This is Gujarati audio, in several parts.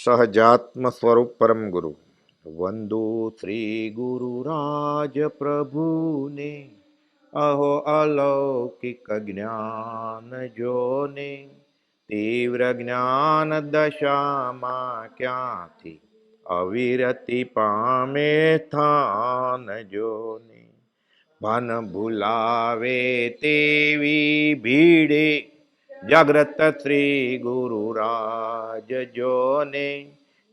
સહજાત્મ સ્વરૂપ પરમ ગુરુ વંદુ શ્રી ગુરુરાજ પ્રભુને અહો અલૌકિક જ્ઞાન જોને તીવ્ર જ્ઞાન દશામાં ક્યાંથી અવિરતિ પામે સ્થાન જોને ભાન ભૂલાવે તેવી ભીડે જાગ્રત શ્રી ગુરુરાજ જોને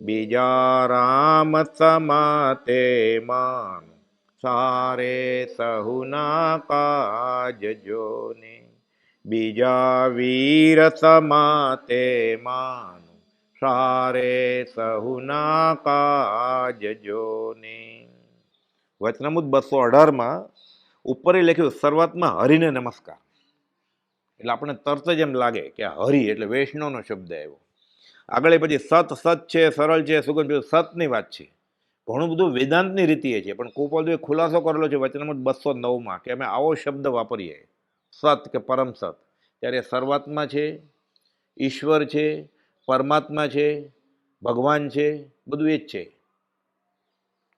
બીજા રામ સમાતે માન સારે સહુના કાજ જોને બીજા વીર સમાતે માન સારે સહુના કાજ જોને. વચનામૃત 218 ઉપર લખ્યું શરૂઆતમાં હરિને નમસ્કાર. એટલે આપણે તરત જ એમ લાગે કે હરિ એટલે વૈષ્ણવનો શબ્દ આવ્યો. આગળ પછી સત છે, સરળ છે, સુગંધ સતની વાત છે. ઘણું બધું વેદાંતની રીતિએ છે, પણ કૃપાલુએ ખુલાસો કરેલો છે વચનામૃત 209 કે અમે આવો શબ્દ વાપરીએ સત કે પરમ સત, ત્યારે શરૂઆતમાં છે, ઈશ્વર છે, પરમાત્મા છે, ભગવાન છે, બધું એ જ છે.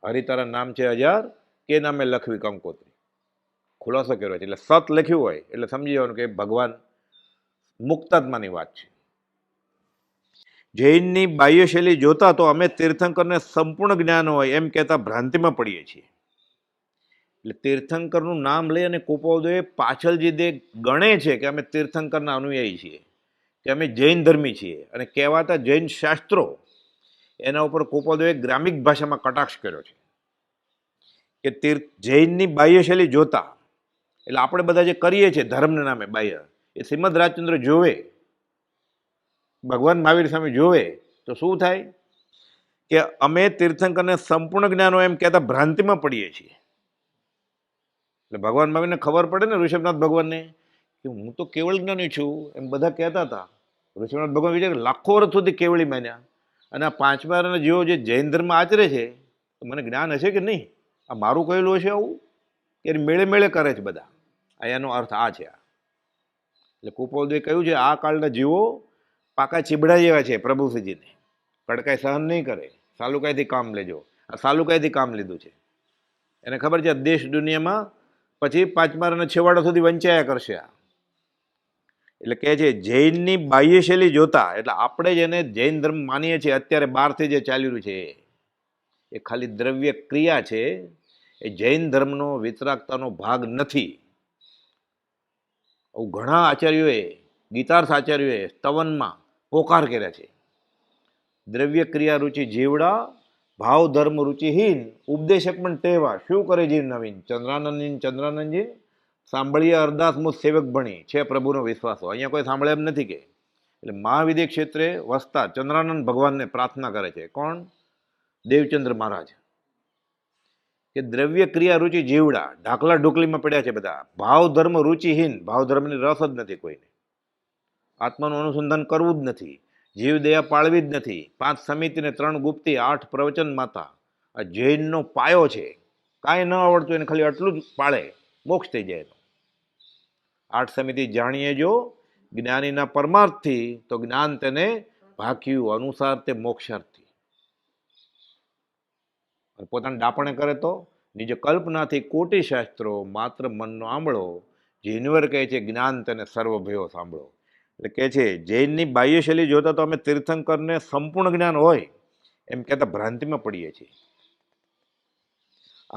હરિ તારા નામ છે હજાર, કે નામે લખવી કંકોત્રી. ખુલાસો કર્યો છે. એટલે સત લખ્યું હોય એટલે સમજી જવાનું કે ભગવાન મુક્તાત્માની વાત છે. જૈનની બાહ્યશૈલી જોતા તો અમે તીર્થંકરને સંપૂર્ણ જ્ઞાન હોય એમ કહેતા ભ્રાંતિમાં પડીએ છીએ. એટલે તીર્થંકરનું નામ લઈ અને કૃપાળુએ પાછળ જે ગણે છે કે અમે તીર્થંકરના અનુયાયી છીએ, કે અમે જૈન ધર્મી છીએ, અને કહેવાતા જૈન શાસ્ત્રો, એના ઉપર કૃપાળુએ ગ્રામિક ભાષામાં કટાક્ષ કર્યો છે કે જૈનની બાહ્યશૈલી જોતા, એટલે આપણે બધા જે કરીએ છીએ ધર્મના નામે બાહ્ય, એ શ્રીમદ રાજચંદ્ર જોવે, ભગવાન મહાવીર સામે જોવે તો શું થાય કે અમે તીર્થંકરને સંપૂર્ણ જ્ઞાન હોય એમ કહેતા ભ્રાંતિમાં પડીએ છીએ. એટલે ભગવાન મહાવીરને ખબર પડે ને ઋષભનાથ ભગવાનને કે હું તો કેવળ જ્ઞાની છું એમ બધા કહેતા હતા. ઋષભનાથ ભગવાન વિચાર લાખો વર્ષ સુધી કેવળી માન્યા, અને આ 5મા જેવો જે જૈન ધર્મ આચરે છે તો મને જ્ઞાન હશે કે નહીં? આ મારું કહેલું હશે આવું કે મેળે મેળે કરે છે બધા? એનો અર્થ આ છે. એટલે કૃપાળુએ કહ્યું છે આ કાળના જીવો પાકા ચીબડા જેવા છે પ્રભુશ્રીજીને, કડકાઈ સહન નહીં કરે, સાલુકાઈથી કામ લેજો. આ સાલુકાઈથી કામ લીધું છે. એને ખબર છે દેશ દુનિયામાં પછી 5મા છેવાડા સુધી વંચાયા કરશે. એટલે કહે છે જૈનની બાહ્યશૈલી જોતા, એટલે આપણે જેને જૈન ધર્મ માનીએ છીએ અત્યારે બહારથી જે ચાલી રહ્યું છે એ ખાલી દ્રવ્ય ક્રિયા છે. એ જૈન ધર્મનો વિતરાગતાનો ભાગ નથી. ઘણા આચાર્યોએ, ગીતાર્થ આચાર્યોએ સ્તવનમાં પોકાર કર્યા છે. દ્રવ્ય ક્રિયા રૂચિ જીવડા, ભાવ ધર્મ રુચિહીન, ઉપદેશક પણ ટેવા, શું કરે જીવ નવીન, ચંદ્રાનંદજી સાંભળીએ અરદાસ મુજ સેવક ભણી, છે પ્રભુનો વિશ્વાસો. અહીંયા કોઈ સાંભળે એમ નથી કે. એટલે મહાવિદ્ય ક્ષેત્રે વસતા ચંદ્રાનંદ ભગવાનને પ્રાર્થના કરે છે. કોણ? દેવચંદ્ર મહારાજ. કે દ્રવ્ય ક્રિયા રુચિ જીવડા, ઢાકલા ઢોકલીમાં પડ્યા છે બધા. ભાવ ધર્મ રુચિહીન, ભાવ ધર્મની રસ જ નથી કોઈને. આત્માનું અનુસંધાન કરવું જ નથી, જીવ દયા પાળવી જ નથી. 5 સમિતિ ને 3 ગુપ્તી, 8 પ્રવચન માતા, આ જૈનનો પાયો છે. કાંઈ ન આવડતું એને ખાલી આટલું જ પાળે, મોક્ષ થઈ જાય. 8 સમિતિ જાણીએ જો જ્ઞાનીના પરમાર્થથી, તો જ્ઞાન તેને ભાખ્યું અનુસાર તે મોક્ષાર્થી. પોતાને ડાપણે કરે તો નિજ કલ્પનાથી કોટી શાસ્ત્રો, માત્ર મનનો આંબળો, જીનવર કહે છે જ્ઞાન તેને સર્વભયો સાંભળો. એટલે કહે છે જૈનની બાહ્યશૈલી જોતા તો અમે તીર્થંકરને સંપૂર્ણ જ્ઞાન હોય એમ કહેતા ભ્રાંતિમાં પડીએ છીએ.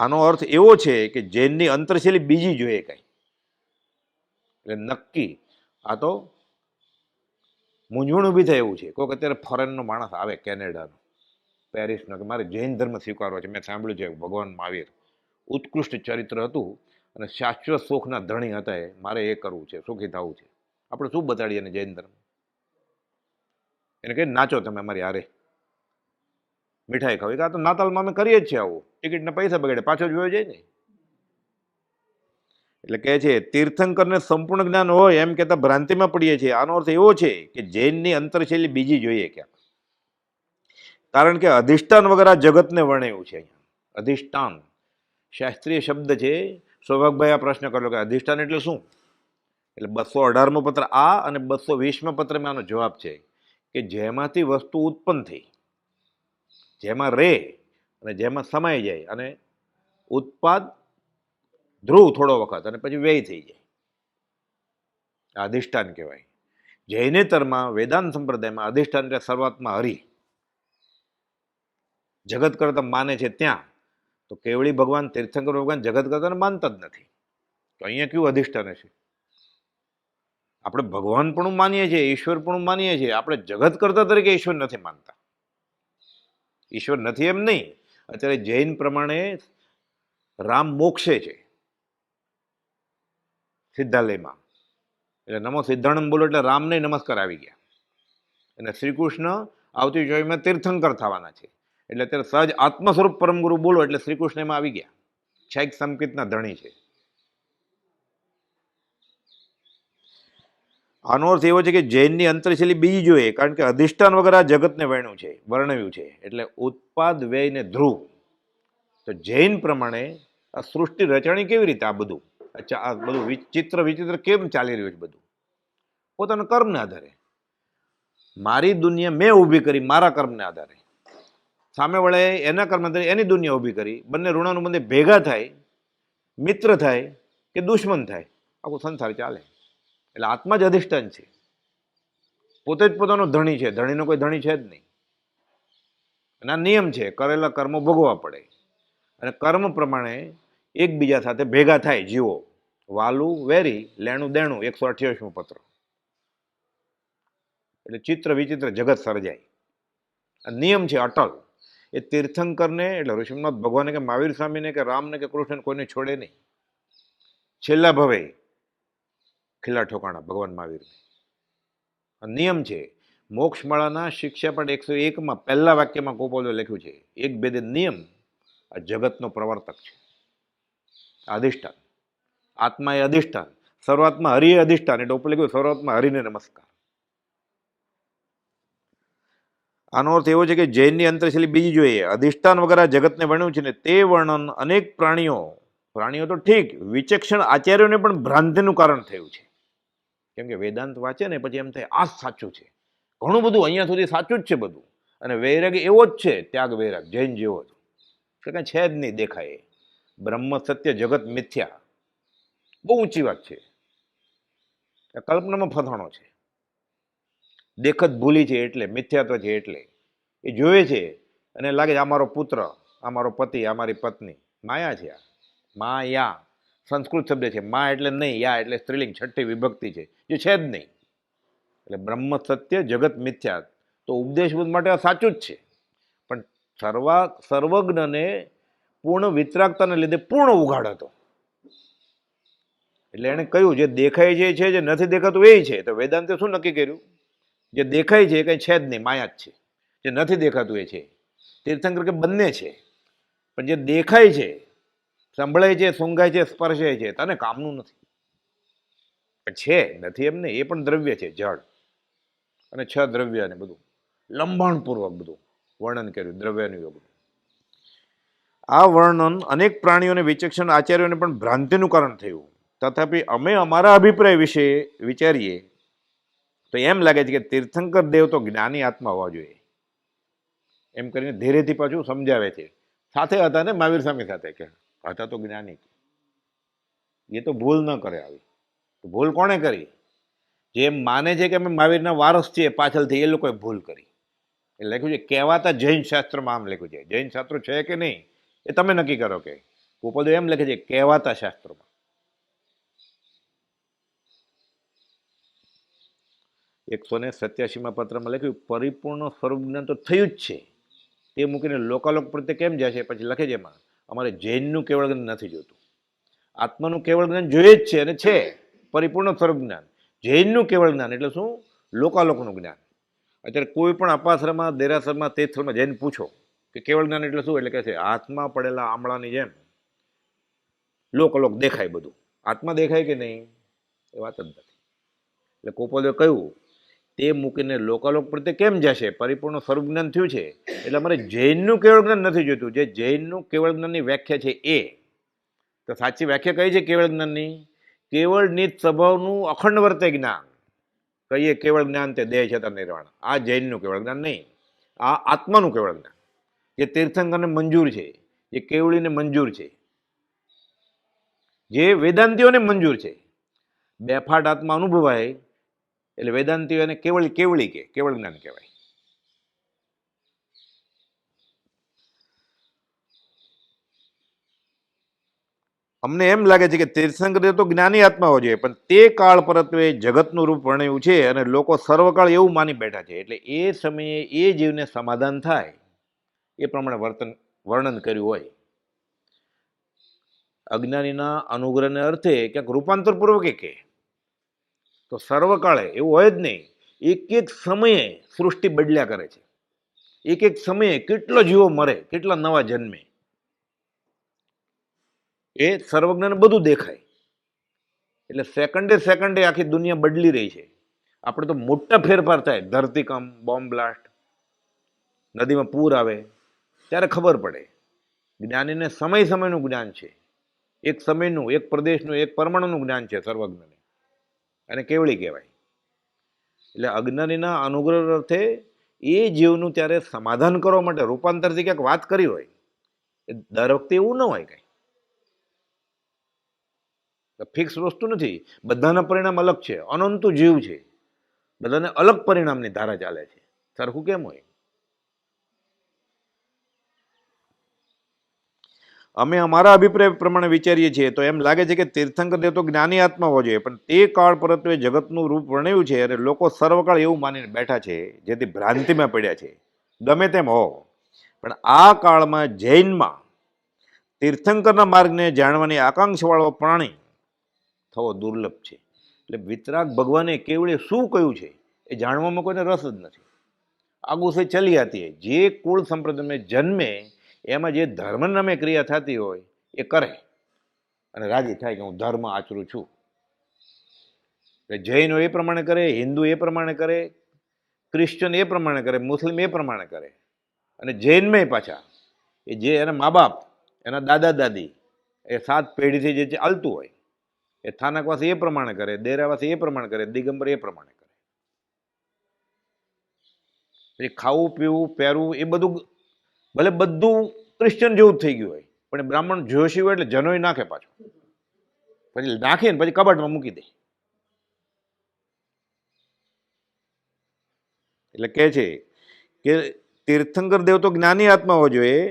આનો અર્થ એવો છે કે જૈનની અંતરશૈલી બીજી જોઈએ કઈ. એટલે નક્કી આ તો મૂંઝવણ ઊભી થાય એવું છે. કોઈક અત્યારે ફોરેનનો માણસ આવે કેનેડાનો, પેરિસનો, કે મારે જૈન ધર્મ સ્વીકારવો છે. મેં સાંભળ્યું છે ભગવાન મહાવીર ઉત્કૃષ્ટ ચરિત્ર હતું અને શાશ્વત સુખના ધણી હતા, મારે એ કરવું છે, સુખી થવું છે. આપણે શું બતાડીએ એને જૈન ધર્મ? એને કહે નાચો તમે અમારી હારે, મીઠાઈ ખાવી. આ તો નાતાલમાં અમે કરીએ જ છે આવું, ટિકિટના પૈસા બગાડે, પાછો જોયો જાય ને. એટલે કહે છે તીર્થંકરને સંપૂર્ણ જ્ઞાન હોય એમ કહેતા ભ્રાંતિમાં પડીએ છીએ. આનો અર્થ એવો છે કે જૈનની અંતરશૈલી બીજી જોઈએ ક્યાંક. કારણ કે અધિષ્ઠાન વગર આ જગતને વર્ણ્યું છે. અહીંયા અધિષ્ઠાન શાસ્ત્રીય શબ્દ છે. સૌભાગભાઈ આ પ્રશ્ન કર્યો કે અધિષ્ઠાન એટલે શું? એટલે 218મો પત્ર આ અને 220મા પત્રમાં આનો જવાબ છે કે જેમાંથી વસ્તુ ઉત્પન્ન થઈ જેમાં રહે અને જેમાં સમાઈ જાય, અને ઉત્પાદ ધ્રુવ થોડો વખત અને પછી વ્યય થઈ જાય, આ અધિષ્ઠાન કહેવાય. જૈનેતરમાં વેદાંત સંપ્રદાયમાં અધિષ્ઠાન એટલે શરૂઆતમાં હરિ, જગત કરતા માને છે ત્યાં. તો કેવળી ભગવાન, તીર્થંકર ભગવાન જગત કરતા માનતા જ નથી. તો અહીંયા કેવું અધિષ્ઠાન છે? આપણે ભગવાન પણ માનીએ છીએ, ઈશ્વર પણ માનીએ છીએ, આપણે જગત કરતા તરીકે ઈશ્વર નથી માનતા. ઈશ્વર નથી એમ નહીં. અત્યારે જૈન પ્રમાણે રામ મોક્ષે છે સિદ્ધાલયમાં, એટલે નમો સિદ્ધાણમ બોલો એટલે રામને નમસ્કાર આવી ગયા. અને શ્રી કૃષ્ણ આવતી ચોવીસમાં તીર્થંકર થવાના છે, એટલે અત્યારે સહજ આત્મ સ્વરૂપ પરમ ગુરુ બોલો એટલે શ્રી કૃષ્ણ એમાં આવી ગયા. ક્ષૈક સંકેતના ધણી છે. આનો અર્થ એવો છે કે જૈનની અંતરશૈલી બીજી જોઈએ, કારણ કે અધિષ્ઠાન વગર આ જગતને વર્ણવ્યું છે, એટલે ઉત્પાદ વ્યય ને ધ્રુવ. તો જૈન પ્રમાણે આ સૃષ્ટિ રચણી કેવી રીતે, આ બધું ચિત્ર વિચિત્ર કેમ ચાલી રહ્યું છે? બધું પોતાના કર્મને આધારે. મારી દુનિયા મેં ઊભી કરી મારા કર્મને આધારે, સામે વળે એના કર્મ આધારે એની દુનિયા ઊભી કરી. બંને ઋણાનુબંધે ભેગા થાય, મિત્ર થાય કે દુશ્મન થાય, આખું સંસાર ચાલે. એટલે આત્મા જ અધિષ્ઠાન છે, પોતે જ પોતાનો ધણી છે, ધણીનો કોઈ ધણી છે જ નહીં. અને આ નિયમ છે, કરેલા કર્મો ભોગવવા પડે. અને કર્મ પ્રમાણે એકબીજા સાથે ભેગા થાય જીવો. વાલું વેરી, લેણું દેણું, 128મું પત્ર. એટલે ચિત્ર વિચિત્ર જગત સર્જાય. આ નિયમ છે અટલ. એ તીર્થંકરને એટલે ઋષિનાથ ભગવાને કે મહાવીર સ્વામીને કે રામને કે કૃષ્ણને કોઈને છોડે નહીં. છેલ્લા ભવે ખીલા ઠોકાણા ભગવાન મહાવીરને. આ નિયમ છે. મોક્ષમાળાના શિક્ષાપટ 101માં પહેલા વાક્યમાં ગોપાલે લખ્યું છે, એક ભેદે નિયમ આ જગતનો પ્રવર્તક છે. અધિષ્ઠાન, આત્મા એ અધિષ્ઠાન, શરૂઆતમાં હરિ એ અધિષ્ઠાન, એટલે ઉપર લખ્યું શરૂઆતમાં હરિને નમસ્કાર. આનો અર્થ એવો છે કે જૈનની અંતરશૈલી બીજી જોઈએ, અધિષ્ઠાન વગર આ જગતને વર્ણ્યું છે ને તે વર્ણન અનેક પ્રાણીઓ તો ઠીક, વિચક્ષણ આચાર્યોને પણ ભ્રાંતિનું કારણ થયું છે. કેમ કે વેદાંત વાંચે ને પછી એમ થાય આ સાચું છે, ઘણું બધું અહીંયા સુધી સાચું જ છે બધું. અને વૈરાગ એવો જ છે, ત્યાગ વૈરાગ જૈન જેવો જ, કે કાંઈ છે જ નહીં દેખાય. બ્રહ્મ સત્ય જગત મિથ્યા, બહુ ઊંચી વાત છે. કલ્પનામાં ફસાણો છે, દેખત ભૂલી છે, એટલે મિથ્યાત્વ છે. એટલે એ જોવે છે અને લાગે છે આ મારો પુત્ર, આ મારો પતિ, આ મારી પત્ની. માયા છે. આ માયા સંસ્કૃત શબ્દ છે. મા એટલે નહીં, યા એટલે સ્ત્રીલિંગ, છઠ્ઠી વિભક્તિ છે, જે છે જ નહીં. એટલે બ્રહ્મ સત્ય જગત મિથ્યા. તો ઉપદેશ માટે આ સાચું જ છે, પણ સર્વજ્ઞને પૂર્ણ વિતરાગતાને લીધે પૂર્ણ ઉઘાડ હતો. એટલે એણે કહ્યું જે દેખાય છે, જે નથી દેખાતું એ છે. તો વેદાંતે શું નક્કી કર્યું? જે દેખાય છે એ કંઈ છે જ નહીં, માયા જ છે. જે નથી દેખાતું એ છે. તીર્થંકર કે બંને છે, પણ જે દેખાય છે, સંભળાય છે, સૂંઘાય છે, સ્પર્શાય છે, તને કામનું નથી. છે નથી એમ નહીં, એ પણ દ્રવ્ય છે, જળ. અને 6 દ્રવ્ય અને બધું લંબાણપૂર્વક બધું વર્ણન કર્યું દ્રવ્યનું યોગ. આ વર્ણન અનેક પ્રાણીઓને વિચક્ષણ આચાર્યોને પણ ભ્રાંતિનું કારણ થયું. તથાપિ અમે અમારા અભિપ્રાય વિશે વિચારીએ તો એમ લાગે છે કે તીર્થંકર દેવ તો જ્ઞાની આત્મા હોવા જોઈએ, એમ કરીને ધીરેથી પાછું સમજાવે છે. સાથે હતા ને મહાવીર સ્વામી સાથે, કે હતા તો જ્ઞાની. એ તો ભૂલ ન કરે. આવી ભૂલ કોણે કરી? જે માને છે કે અમે મહાવીરના વારસ છીએ પાછળથી, એ લોકોએ ભૂલ કરી. એ લખ્યું છે કહેવાતા જૈન શાસ્ત્રમાં, આમ લખ્યું છે. જૈન શાસ્ત્રો છે કે નહીં એ તમે નક્કી કરો. કે ગોપાલ એમ લખે છે કહેવાતા શાસ્ત્રોમાં. 187માં પત્રમાં લખ્યું પરિપૂર્ણ સ્વરૂપ જ્ઞાન તો થયું જ છે, તે મૂકીને લોકાલોક પ્રત્યે કેમ જાય છે? પછી લખે છે એમાં અમારે જૈનનું કેવળ જ્ઞાન નથી જોતું, આત્માનું કેવળ જ્ઞાન જોઈએ જ છે અને છે પરિપૂર્ણ સ્વરૂપ જ્ઞાન. જૈનનું કેવળ જ્ઞાન એટલે શું? લોકાલોકનું જ્ઞાન. અત્યારે કોઈ પણ અપાશ્રમમાં, દેરાસરમાં, તીર્થમાં જઈને પૂછો કે કેવળ જ્ઞાન એટલે શું, એટલે કહે છે હાથમાં પડેલા આમળાની જેમ લોકલોક દેખાય. બધું આત્મા દેખાય કે નહીં એ વાત જ નથી. એટલે ગોપાલે કહ્યું તે મૂકીને લોકાલોક પ્રત્યે કેમ જશે? પરિપૂર્ણ સ્વરૂપ જ્ઞાન થયું છે એટલે અમારે જૈનનું કેવળ જ્ઞાન નથી જોઈતું. જે જૈનનું કેવળ જ્ઞાનની વ્યાખ્યા છે એ તો સાચી વ્યાખ્યા કઈ છે કેવળ જ્ઞાનની? કેવળ નિત સ્વભાવનું અખંડ વર્તે જ્ઞાન. કહીએ કેવળ જ્ઞાન તે દેહ છતાં નિર્વાણ. આ જૈનનું કેવળ જ્ઞાન નહીં, આ આત્માનું કેવળ જ્ઞાન. જે તીર્થંકરને મંજૂર છે, જે કેવળીને મંજૂર છે, જે વેદાંતિઓને મંજૂર છે. બેફાટ આત્મા અનુભવાય એટલે વેદાંતિઓ એને કેવળી કે કેવળ જ્ઞાન કહેવાય. અમને એમ લાગે છે કે તીર્થંકર તો જ્ઞાની આત્માઓ જોઈએ, પણ તે કાળ પરત્વે જગતનું રૂપ વર્ણ્યું છે અને લોકો સર્વકાળ એવું માની બેઠા છે. એટલે એ સમયે એ જીવને સમાધાન થાય એ પ્રમાણે વર્ણન કર્યું હોય. અજ્ઞાનીના અનુગ્રહને અર્થે ક્યાંક રૂપાંતરપૂર્વક કે તો સર્વકાળે એવું હોય જ નહીં. એક એક સમયે સૃષ્ટિ બદલ્યા કરે છે. એક એક સમયે કેટલો જીવો મરે, કેટલા નવા જન્મે, એ સર્વજ્ઞને બધું દેખાય. એટલે સેકન્ડે આખી દુનિયા બદલી રહી છે. આપણે તો મોટા ફેરફાર થાય, ધરતીકંપ, બોમ્બ બ્લાસ્ટ, નદીમાં પૂર આવે ત્યારે ખબર પડે. જ્ઞાનીને સમયનું જ્ઞાન છે. એક સમયનું, એક પ્રદેશનું, એક પરમાણુનું જ્ઞાન છે સર્વજ્ઞને, અને કેવળી કહેવાય. એટલે અજ્ઞાનીના અનુગ્રહ અર્થે એ જીવનું ત્યારે સમાધાન કરવા માટે રૂપાંતરથી ક્યાંક વાત કરી હોય. એ દર વખતે એવું ન હોય. કંઈ ફિક્સ વસ્તુ નથી. બધાના પરિણામ અલગ છે. અનંતુ જીવ છે, બધાને અલગ પરિણામની ધારા ચાલે છે. સરખું કેમ હોય? અમે અમારા અભિપ્રાય પ્રમાણે વિચારીએ છીએ તો એમ લાગે છે કે તીર્થંકર દેવ તો જ્ઞાની આત્મા હોવો જોઈએ, પણ તે કાળ પરત્વે જગતનું રૂપ વર્ણ્યું છે અને લોકો સર્વકાળ એવું માનીને બેઠા છે, જેથી ભ્રાંતિમાં પડ્યા છે. ગમે તેમ હો, પણ આ કાળમાં જૈનમાં તીર્થંકરના માર્ગને જાણવાની આકાંક્ષાવાળો પ્રાણી થવો દુર્લભ છે. એટલે વિતરાગ ભગવાને કેવળે શું કહ્યું છે એ જાણવામાં કોઈને રસ જ નથી. આગુ સે ચલી આતી જે કુળ સંપ્રદાયમાં જન્મે એમાં જે ધર્મ નામે ક્રિયા થતી હોય એ કરે અને રાજી થાય કે હું ધર્મ આચરું છું. જૈનો એ પ્રમાણે કરે, હિન્દુ એ પ્રમાણે કરે, ક્રિશ્ચન એ પ્રમાણે કરે, મુસ્લિમ એ પ્રમાણે કરે. અને જૈનમાં પાછા એ જે એના મા બાપ, એના દાદા દાદી, એ 7 પેઢીથી જે ચાલતું હોય એ સ્થાનકવાસી એ પ્રમાણે કરે, દેરાવાસી એ પ્રમાણે કરે, દિગંબર એ પ્રમાણે કરે. પછી ખાવું પીવું પહેરવું એ બધું ભલે બધું ક્રિશ્ચન જેવું જ થઈ ગયું હોય, પણ બ્રાહ્મણ જોશી હોય એટલે જનોય નાખે પાછું, પછી નાખીને પછી કબાટમાં મૂકી દે. એટલે કહે છે કે તીર્થંકર દેવ તો જ્ઞાની આત્મા હોવો જોઈએ.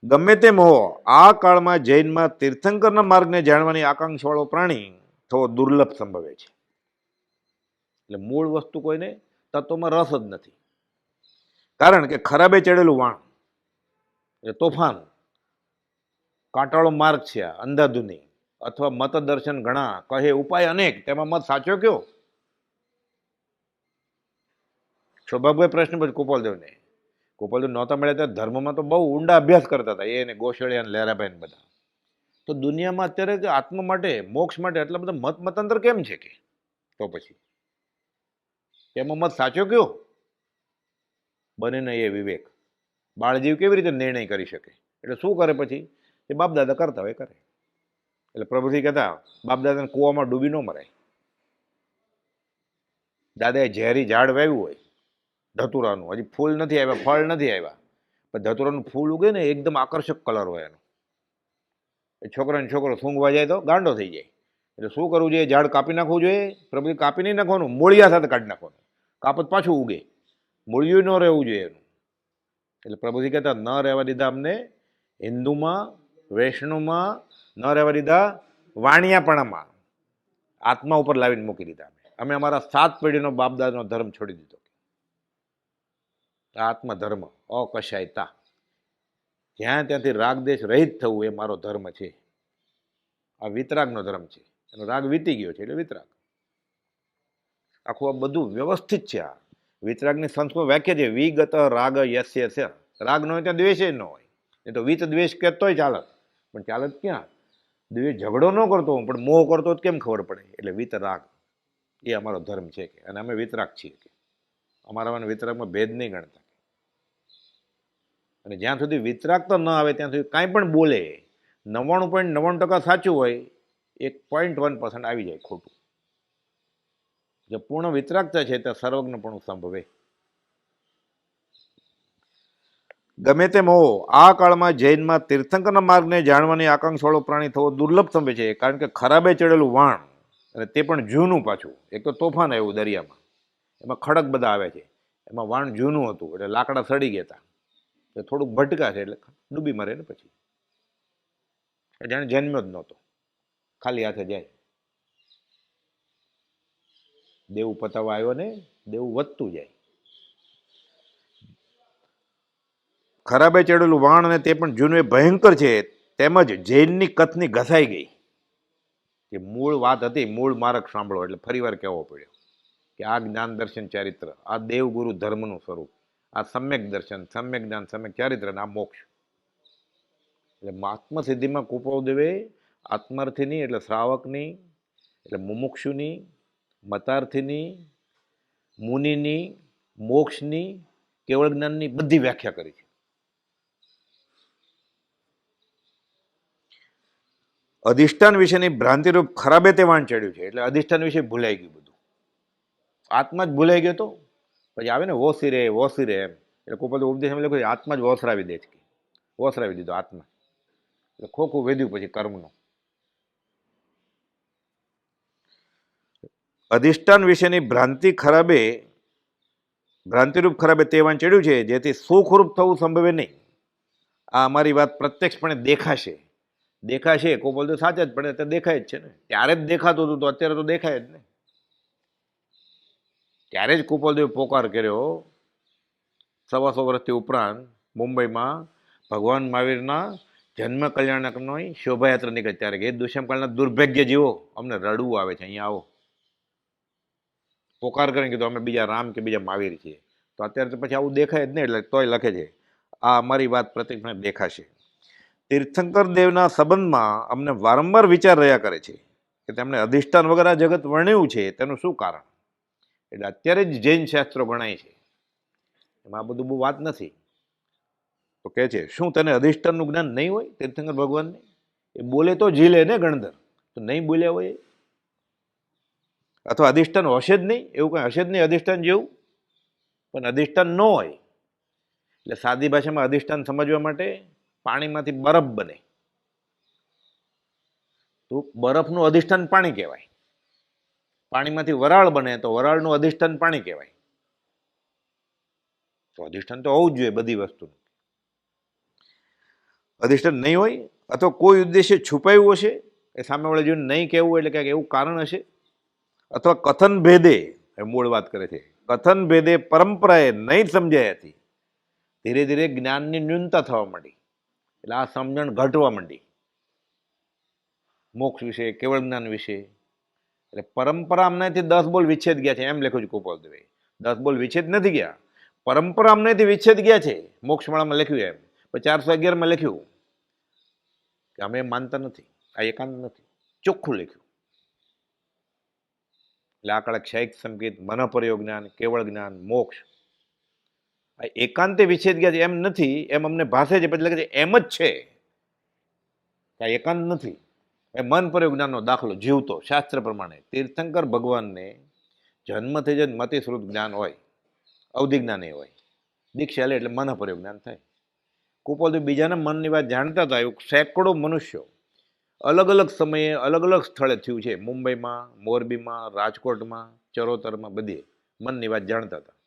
ગમે તેમ હો, આ કાળમાં જૈનમાં તીર્થંકરના માર્ગને જાણવાની આકાંક્ષાવાળો પ્રાણી થવો દુર્લભ સંભવે છે. એટલે મૂળ વસ્તુ કોઈને તત્વમાં રસ જ નથી. કારણ કે ખરાબે ચડેલું વાણ એ તોફાન, કાંટાળો માર્ગ છે અંધાધુની, અથવા મતદર્શન ઘણા, કહે ઉપાય અનેક, તેમાં મત સાચો કયો? સ્વભાવભાઈ પ્રશ્ન પછી ગોપાલદેવને નહોતા મળ્યા ત્યારે ધર્મમાં તો બહુ ઊંડા અભ્યાસ કરતા હતા, એને ગોશળિયા અને લહેરાભાઈ બધા. તો દુનિયામાં અત્યારે આત્મા માટે, મોક્ષ માટે એટલા બધા મતાંતર કેમ છે કે? તો પછી એમાં મત સાચો કયો? બને નહીં એ વિવેક. બાળજીવ કેવી રીતે નિર્ણય કરી શકે? એટલે શું કરે પછી? એ બાપ દાદા કરતા હોય કરે. એટલે પ્રભુજી કહેતા બાપદાદાને કૂવામાં ડૂબી ન મરાય. દાદાએ ઝેરી ઝાડ વાવ્યું હોય ધતુરાનું, હજી ફૂલ નથી આવ્યા, ફળ નથી આવ્યા, પણ ધતુરાનું ફૂલ ઉગે ને એકદમ આકર્ષક કલર હોય એનો. એ છોકરો સૂંઘવા જાય તો ગાંડો થઈ જાય. એટલે શું કરવું જોઈએ? ઝાડ કાપી નાખવું જોઈએ? પ્રભુજી કાપી નહીં નાખવાનું, મૂળિયા સાથે કાઢી નાખવાનું. કાપત પાછું ઉગે, મૂળિયું ન રહેવું જોઈએ એનું. એટલે પ્રભુજી કહેતા ન રહેવા દીધા અમને હિન્દુમાં, વૈષ્ણવમાં, ન રહેવા દીધા વાણિયાપણામાં, આત્મા ઉપર લાવીને મૂકી દીધા. અમે અમારા 7 પેઢીનો બાપદાદાનો ધર્મ છોડી દીધો. આત્મા ધર્મ અકશાયતા, જ્યાં ત્યાંથી રાગદેશ રહિત થવું એ મારો ધર્મ છે. આ વિતરાગનો ધર્મ છે. એનો રાગ વીતી ગયો છે એટલે વિતરાગ. આખું આ બધું વ્યવસ્થિત છે. આ વિતરાગની સંસ્કૃત વ્યાખ્યા છે વિગત રાગ યસ્ય. રાગ ન હોય ત્યાં દ્વેષ ન હોય. એ તો વિત દ્વેષ કહેતોય ચાલત, પણ ચાલત ક્યાં? દ્વેષ ઝઘડો ન કરતો હું, પણ મોહ કરતો કેમ ખબર પડે? એટલે વિત રાગ એ અમારો ધર્મ છે કે, અને અમે વિતરાગ છીએ કે. અમારા વિતરાગમાં ભેદ નહીં ગણતા. અને જ્યાં સુધી વિતરાગતા ન આવે ત્યાં સુધી કાંઈ પણ બોલે 99.99% સાચું હોય, 1.1% આવી જાય ખોટું. જે પૂર્ણ વિતરાગતા છે ત્યાં સર્વજ્ઞપણું સંભવે. ગમે તેમ હો, આ કાળમાં જૈનમાં તીર્થંકરના માર્ગને જાણવાની આકાંક્ષાવાળો પ્રાણી થવો દુર્લભ સમય છે, કારણ કે ખરાબે ચડેલું વાણ, અને તે પણ જૂનું પાછું. એક તો તોફાન આવ્યું દરિયામાં, એમાં ખડક બધા આવે છે, એમાં વાણ જૂનું હતું એટલે લાકડા સડી ગયા હતા, એટલે થોડુંક ભટકા છે એટલે ડૂબી મરે ને પછી જાણે જન્મ્યો જ નહોતો, ખાલી હાથે જાય. દેવું પતાવવા આવ્યો ને દેવું વધતું જાય. ખરાબે ચડેલું વાણ અને તે પણ જૂનું એ ભયંકર છે. તેમજ જૈનની કથની ઘસાઈ ગઈ, કે મૂળ વાત હતી, મૂળ માર્ગ સાંભળો એટલે ફરીવાર કહેવો પડ્યો કે આ જ્ઞાન દર્શન ચારિત્ર, આ દેવગુરુ ધર્મનું સ્વરૂપ, આ સમ્યક દર્શન, સમ્યક જ્ઞાન, સમ્યક ચારિત્ર અને આ મોક્ષ. એટલે આત્મસિદ્ધિમાં કુપોદેવે આત્માર્થીની એટલે શ્રાવકની, એટલે મુમુક્ષુની, મતાર્થીની, મુનિની, મોક્ષની, કેવળ જ્ઞાનની બધી વ્યાખ્યા કરી છે. અધિષ્ઠાન વિશેની ભ્રાંતિરૂપ ખરાબે તે વાણ ચડ્યું છે, એટલે અધિષ્ઠાન વિશે ભૂલાઈ ગયું બધું, આત્મા જ ભૂલાઈ ગયો. તો પછી આવે ને વોસી રે એમ, એટલે કોઈ બધું ઉપદેશ એમ લખ્યું આત્મા જ વોસરાવી દે છે, વોસરાવી દીધો આત્મા, એટલે ખોખું વેધ્યું પછી કર્મનું. અધિષ્ઠાન વિશેની ભ્રાંતિરૂપ ખરાબે તે વાણ ચડ્યું છે, જેથી સુખરૂપ થવું સંભવે નહીં. આ અમારી વાત પ્રત્યક્ષપણે દેખાશે કોઈ બોલતો સાચા જ, પણ અત્યારે દેખાય જ છે ને, ત્યારે જ દેખાતું હતું તો અત્યારે તો દેખાય જ ને. ત્યારે જ કુપોલદેવ પોકાર કર્યો 125 વર્ષથી ઉપરાંત મુંબઈમાં ભગવાન મહાવીરના જન્મ કલ્યાણકનો શોભાયાત્રા નીકળે ત્યારે કે દુષ્મકાળના દુર્ભાગ્ય જીવો, અમને રડવું આવે છે, અહીંયા આવો. પોકાર કરીને કીધું અમે બીજા રામ કે બીજા મહાવીર છીએ. તો અત્યારે તો પછી આવું દેખાય જ નહીં, એટલે તોય લખે છે આ અમારી વાત પ્રત્યક્ષ દેખાશે. તીર્થંકર દેવના સંબંધમાં અમને વારંવાર વિચાર રહ્યા કરે છે કે તેમણે અધિષ્ઠાન વગર આ જગત વર્ણ્યું છે, તેનું શું કારણ. એટલે અત્યારે જ જૈન શાસ્ત્રો ગણાય છે, એમાં આ બધું બહુ વાત નથી. તો કહે છે શું તેને અધિષ્ઠાનનું જ્ઞાન નહીં હોય તીર્થંકર ભગવાનને? એ બોલે તો ઝીલે ને ગણધર, તો નહીં બોલ્યા હોય, અથવા અધિષ્ઠાન હશે જ નહીં, એવું કંઈ હશે જ નહીં અધિષ્ઠાન જેવું. પણ અધિષ્ઠાન ન હોય એટલે સાદી ભાષામાં અધિષ્ઠાન સમજવા માટે પાણીમાંથી બરફ બને તો બરફનું અધિષ્ઠાન પાણી કહેવાય, પાણીમાંથી વરાળ બને તો વરાળનું અધિષ્ઠાન પાણી કહેવાય. તો અધિષ્ઠાન તો હોવું જ જોઈએ બધી વસ્તુનું. અધિષ્ઠાન નહીં હોય અથવા કોઈ ઉદ્દેશ્ય છુપાયું હશે, એ સામેવાળા જોઈને નહીં કહેવું એટલે ક્યાંક એવું કારણ હશે, અથવા કથન ભેદે, મૂળ વાત કરે છે, કથન ભેદે પરંપરાએ નહીં સમજાયાથી ધીરે ધીરે જ્ઞાનની ન્યૂનતા થવા માંડી, એટલે આ સમજણ ઘટવા માંડી મોક્ષ વિશે, કેવળ જ્ઞાન વિશે. એટલે પરંપરા અમનેથી 10 બોલ વિચ્છેદ ગયા છે એમ લખ્યું છે કુપોલદેવે. 10 બોલ વિચ્છેદ નથી ગયા, પરંપરા અમનેથી વિચ્છેદ ગયા છે. મોક્ષમાળામાં લખ્યું એમ, પણ 411 લખ્યું કે અમે માનતા નથી, આ એકાંત નથી, ચોખ્ખું લખ્યું. એટલે આ કાળે ક્ષયિક સંકેત, મનઃપર્યો જ્ઞાન, કેવળ જ્ઞાન, મોક્ષ આ એકાંતે વિચ્છેદ ગયા છે એમ નથી, એમ અમને ભાષે છે, પછી લખે છે એમ જ છે, આ એકાંત નથી. એ મન પર્યો જ્ઞાનનો દાખલો જીવતો શાસ્ત્ર પ્રમાણે તીર્થંકર ભગવાનને જન્મથી જ મતિશ્રુત જ્ઞાન હોય, અવધિ જ્ઞાન એ હોય, દીક્ષા લે એટલે મનઃપર્યો જ્ઞાન થાય. કુપોલદેવ બીજાના મનની વાત જાણતા હતા, એવું સેંકડો મનુષ્યો અલગ અલગ સમયે અલગ અલગ સ્થળે થયું છે, મુંબઈમાં, મોરબીમાં, રાજકોટમાં, ચરોતરમાં, બધે મનની વાત જાણતા હતા.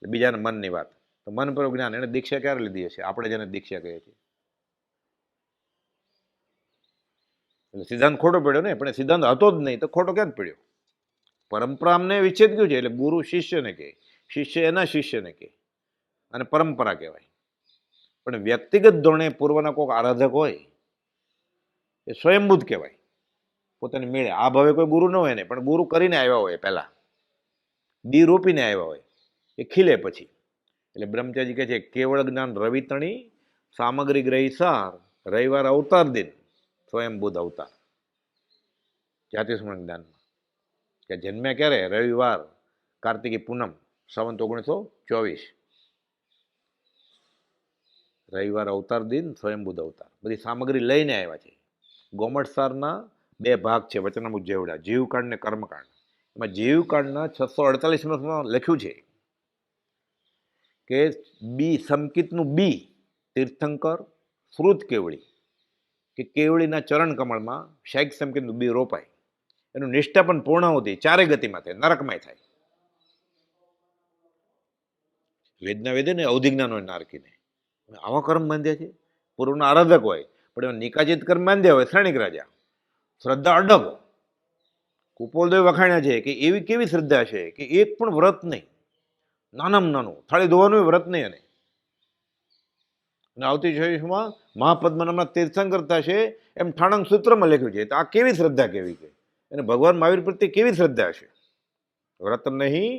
બીજાના મનની વાત, તો મનપર્યો જ્ઞાન, એને દીક્ષા ક્યારે લીધી હશે? આપણે જેને દીક્ષા કહીએ છીએ. એટલે સિદ્ધાંત ખોટો પડ્યો ને, પણ સિદ્ધાંત હતો જ નહીં તો ખોટો ક્યાં પડ્યો? પરંપરા અમને વિચ્છેદ ગયું છે, એટલે ગુરુ શિષ્યને કહે, શિષ્ય એના શિષ્યને કહે, અને પરંપરા કહેવાય. પણ વ્યક્તિગત ધોરણે પૂર્વના કોઈક આરાધક હોય એ સ્વયંભૂત કહેવાય, પોતાની મેળે. આ ભાવે કોઈ ગુરુ ન હોય ને, પણ ગુરુ કરીને આવ્યા હોય, પહેલા બી રોપીને આવ્યા હોય, એ ખીલે પછી. એટલે બ્રહ્મચારી કહે છે કેવળ જ્ઞાન રવિતણી, સામગ્રી ગ્રહી સાર, રવિવાર અવતાર દિન, સ્વયંભૂત અવતાર. જાતિસ્મરણ જ્ઞાનમાં કે જન્મ્યા ક્યારે? રવિવાર, કાર્તિકી પૂનમ, સંવત 1924. રવિવાર અવતાર દિન, સ્વયંભૂત અવતાર, બધી સામગ્રી લઈને આવ્યા છે. ગોમટસારના 2 ભાગ છે વચનામૃત જેવડા, જીવકાંડ ને કર્મકાંડ. એમાં જીવકાંડના 648 લખ્યું છે કે બી સંકિતનું બી તીર્થંકર શ્રુત કેવળી કે કેવળીના ચરણ કમળમાં શાયક સમકીનું બી રોપાય, એનું નિષ્ઠા પણ પૂર્ણાહુતિ ચારે ગતિમાં થાય, નરકમાં થાય. વેદના વેદે ને અવધિજ્ઞાન હોય નારકીને, આવા કર્મ બાંધ્યા છે. પૂર્વના આરાધક હોય પણ એમાં નિકાચિત કર્મ બાંધ્યા હોય શ્રેણિક રાજા, શ્રદ્ધા અડગ. કુપોલદેવ વખાણ્યા છે કે એવી કેવી શ્રદ્ધા છે કે એક પણ વ્રત નહીં, નાનામાં નાનું થાળી ધોવાનું વ્રત નહીં. અને આવતી છવ્વીસમાં મહાપદ્મ નામના તીર્થંકર થશે એમ ઠાણંગ સૂત્રમાં લખ્યું છે. તો આ કેવી શ્રદ્ધા કેવી છે, અને ભગવાન મહાવીર પ્રત્યે કેવી શ્રદ્ધા છે. વ્રત નહીં,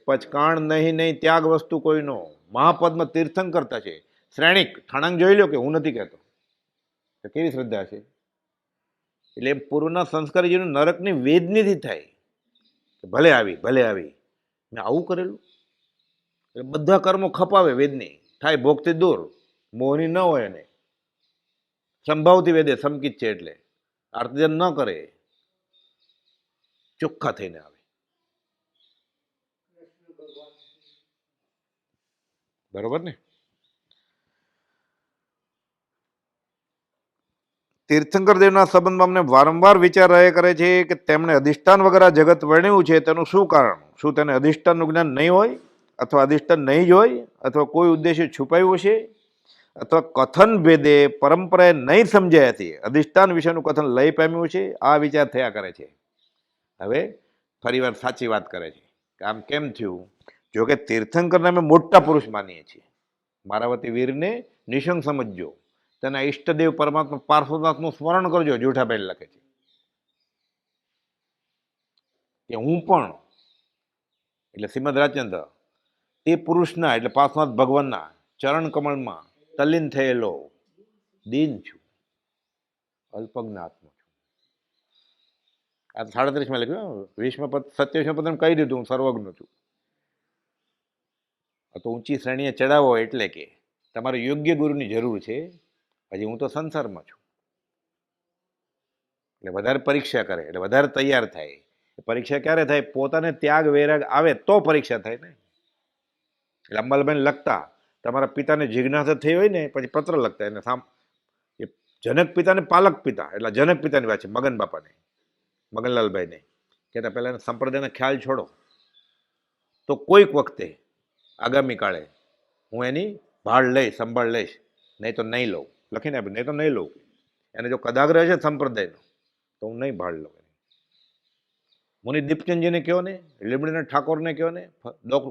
પચકાણ નહીં, નહીં ત્યાગ વસ્તુ કોઈનો, મહાપદ્મ તીર્થંકર થશે શ્રેણિક. ઠાણંગ જોઈ લો કે હું નથી કહેતો. કેવી શ્રદ્ધા છે. એટલે પૂર્વના સંસ્કારીજીનું નરકની વેદનીથી થાય, ભલે આવી મેં આવું કરેલું. બધા કર્મો ખપાવે વેદની, થાય ભોગથી દૂર, મોહની ન હોય. એને સંભાવથી વેદે સમકિત છે એટલે આર્તજન ન કરે, ચોખ્ખા થઈને આવે. બરોબર ને. તીર્થંકર દેવના સંબંધમાં અમને વારંવાર વિચાર રહ્યા કરે છે કે તેમણે અધિષ્ઠાન વગર આ જગત વર્ણ્યું છે, તેનું શું કારણ? શું તેને અધિષ્ઠાનનું જ્ઞાન નહીં હોય, અથવા અધિષ્ઠાન નહીં જ હોય, અથવા કોઈ ઉદ્દેશ્ય છુપાયું છે, અથવા કથન ભેદે પરંપરાએ નહીં સમજાયાથી અધિષ્ઠાન વિશેનું કથન લઈ પામ્યું છે? આ વિચાર થયા કરે છે. હવે ફરીવાર સાચી વાત કરે છે કે આમ કેમ થયું. જોકે તીર્થંકરને અમે મોટા પુરુષ માનીએ છીએ. મારાવતી વીરને નિશંક સમજજો, તેના ઈષ્ટદેવ પરમાત્મા પાર્શ્વનાથનું સ્મરણ કરજો. જૂઠાબેન લખે છે કે હું પણ એટલે શ્રીમદ રાજચંદ્ર તે પુરુષના એટલે પાર્શ્વનાથ ભગવાનના ચરણ કમળમાં તલ્લીન થયેલો દીન છું, અલ્પજ્ઞાત્મ છું. આ 37માં લખ્યું, 20માં પદ 27માં પદ કહી દીધું હું સર્વજ્ઞ છું. તો ઊંચી શ્રેણીએ ચડાવો એટલે કે તમારે યોગ્ય ગુરુની જરૂર છે. હજી હું તો સંસારમાં છું એટલે વધારે પરીક્ષા કરે, એટલે વધારે તૈયાર થાય. પરીક્ષા ક્યારે થાય? પોતાને ત્યાગ વૈરાગ આવે તો પરીક્ષા થાય ને. એટલે અંબાલાબેન લખતા તમારા પિતાને જિજ્ઞાસા થઈ હોય ને પછી પત્ર લખતા એને જનક પિતાને પાલક પિતા, એટલે જનક પિતાની વાત છે, મગન બાપાને, મગનલાલભાઈને કહેતા પહેલાં એને સંપ્રદાયનો ખ્યાલ છોડો તો કોઈક વખતે આગામી કાળે હું એની ભાળ લઈશ, સંભાળ લઈશ, નહીં તો નહીં લઉં. લખીને આપી, નહીં તો નહીં લઉં. એને જો કદાગ્રહ છે સંપ્રદાયનો તો હું નહીં ભાળ લઉં. મુનિ દીપચંદજીને કહો ને, લીમડીના ઠાકોરને કહો ને,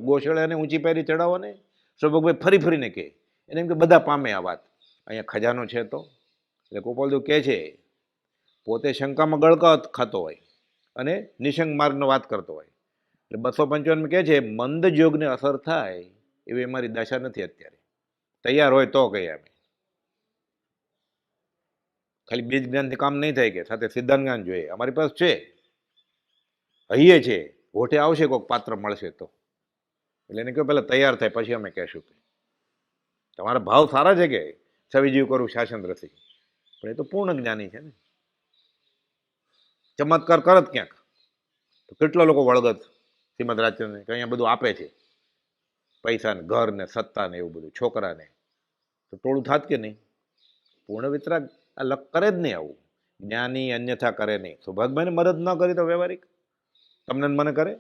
ગોશાળાને ઊંચી પાયરી ચડાવો ને, સૌભગભાઈ ફરીને કહે એને એમ કે બધા પામે આ વાત. અહીંયા ખજાનો છે તો. એટલે ગોપાલદેવ કહે છે પોતે શંકામાં ગળકા ખાતો હોય અને નિશંક માર્ગનો વાત કરતો હોય. એટલે 255 કહે છે મંદ યોગને અસર થાય એવી અમારી દશા નથી અત્યારે. તૈયાર હોય તો કહીએ અમે. ખાલી બીજ જ્ઞાનથી કામ નહીં થાય, કે સાથે સિદ્ધાંત જ્ઞાન જોઈએ. અમારી પાસે છે, હૈયે છે, હોઠે આવશે કોઈક પાત્ર મળશે તો. એટલે એને કહો પહેલાં તૈયાર થાય પછી અમે કહેશું કે તમારા ભાવ સારા છે કે છવિજીવ કરું શાસન રસી, પણ એ તો પૂર્ણ જ્ઞાની છે ને. ચમત્કાર કરત ક્યાંક તો કેટલા લોકો વળગત શ્રીમદ રાજચંદ્રને કે અહીંયા બધું આપે છે, પૈસા ને ઘર ને સત્તા ને એવું બધું, છોકરાને, તો ટોળું થાત કે નહીં? પૂર્ણ વિતરાગ આ લક કરે જ નહીં આવું. જ્ઞાની અન્યથા કરે નહીં. સૌભાગભાઈને મદદ ન કરી તો વ્યવહારિક તમને મને કરે.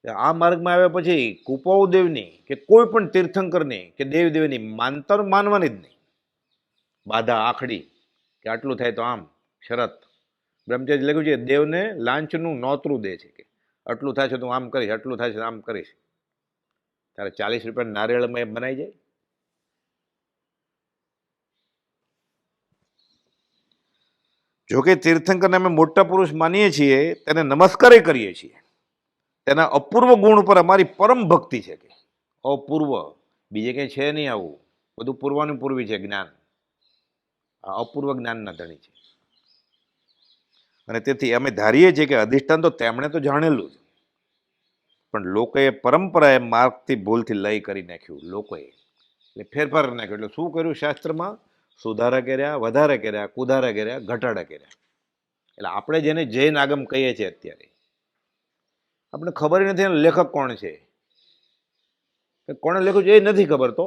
આ માર્ગમાં આવ્યા પછી કુપાઉદેવની કે કોઈ પણ તીર્થંકરની કે દેવદેવીની માનતા માનવાની જ નહીં. બાધા આખડી કે આટલું થાય તો આમ શરત. બ્રહ્મચર્ય લખ્યું છે દેવને લાંચનું નોતરું દે છે કે આટલું થાય છે તો આમ કરીશ, આટલું થાય છે તો આમ કરીશ. તારે 40 રૂપિયા નારિયેળમાં એ બનાવી જાય. જોકે તીર્થંકરને અમે મોટા પુરુષ માનીએ છીએ, તેને નમસ્કારે કરીએ છીએ. તેના અપૂર્વ ગુણ ઉપર અમારી પરમ ભક્તિ છે. કે અપૂર્વ બીજે કંઈ છે નહીં આવું, બધું પૂર્વાનું પૂર્વી છે જ્ઞાન. આ અપૂર્વ જ્ઞાનના ધણી છે. અને તેથી અમે ધારીએ છીએ કે અધિષ્ઠાન તો તેમણે તો જાણેલું જ, પણ લોકોએ પરંપરાએ માર્ગથી ભૂલથી લય કરી નાખ્યું. લોકોએ એટલે ફેરફાર નાખ્યો. એટલે શું કર્યું શાસ્ત્રમાં? સુધારા કર્યા, વધારા કર્યા, કુધારા કર્યા, ઘટાડા કર્યા. એટલે આપણે જેને જૈન આગમ કહીએ છીએ અત્યારે, આપણે ખબર નથી લેખક કોણ છે, કોણે લખ્યું છે એ નથી ખબર. તો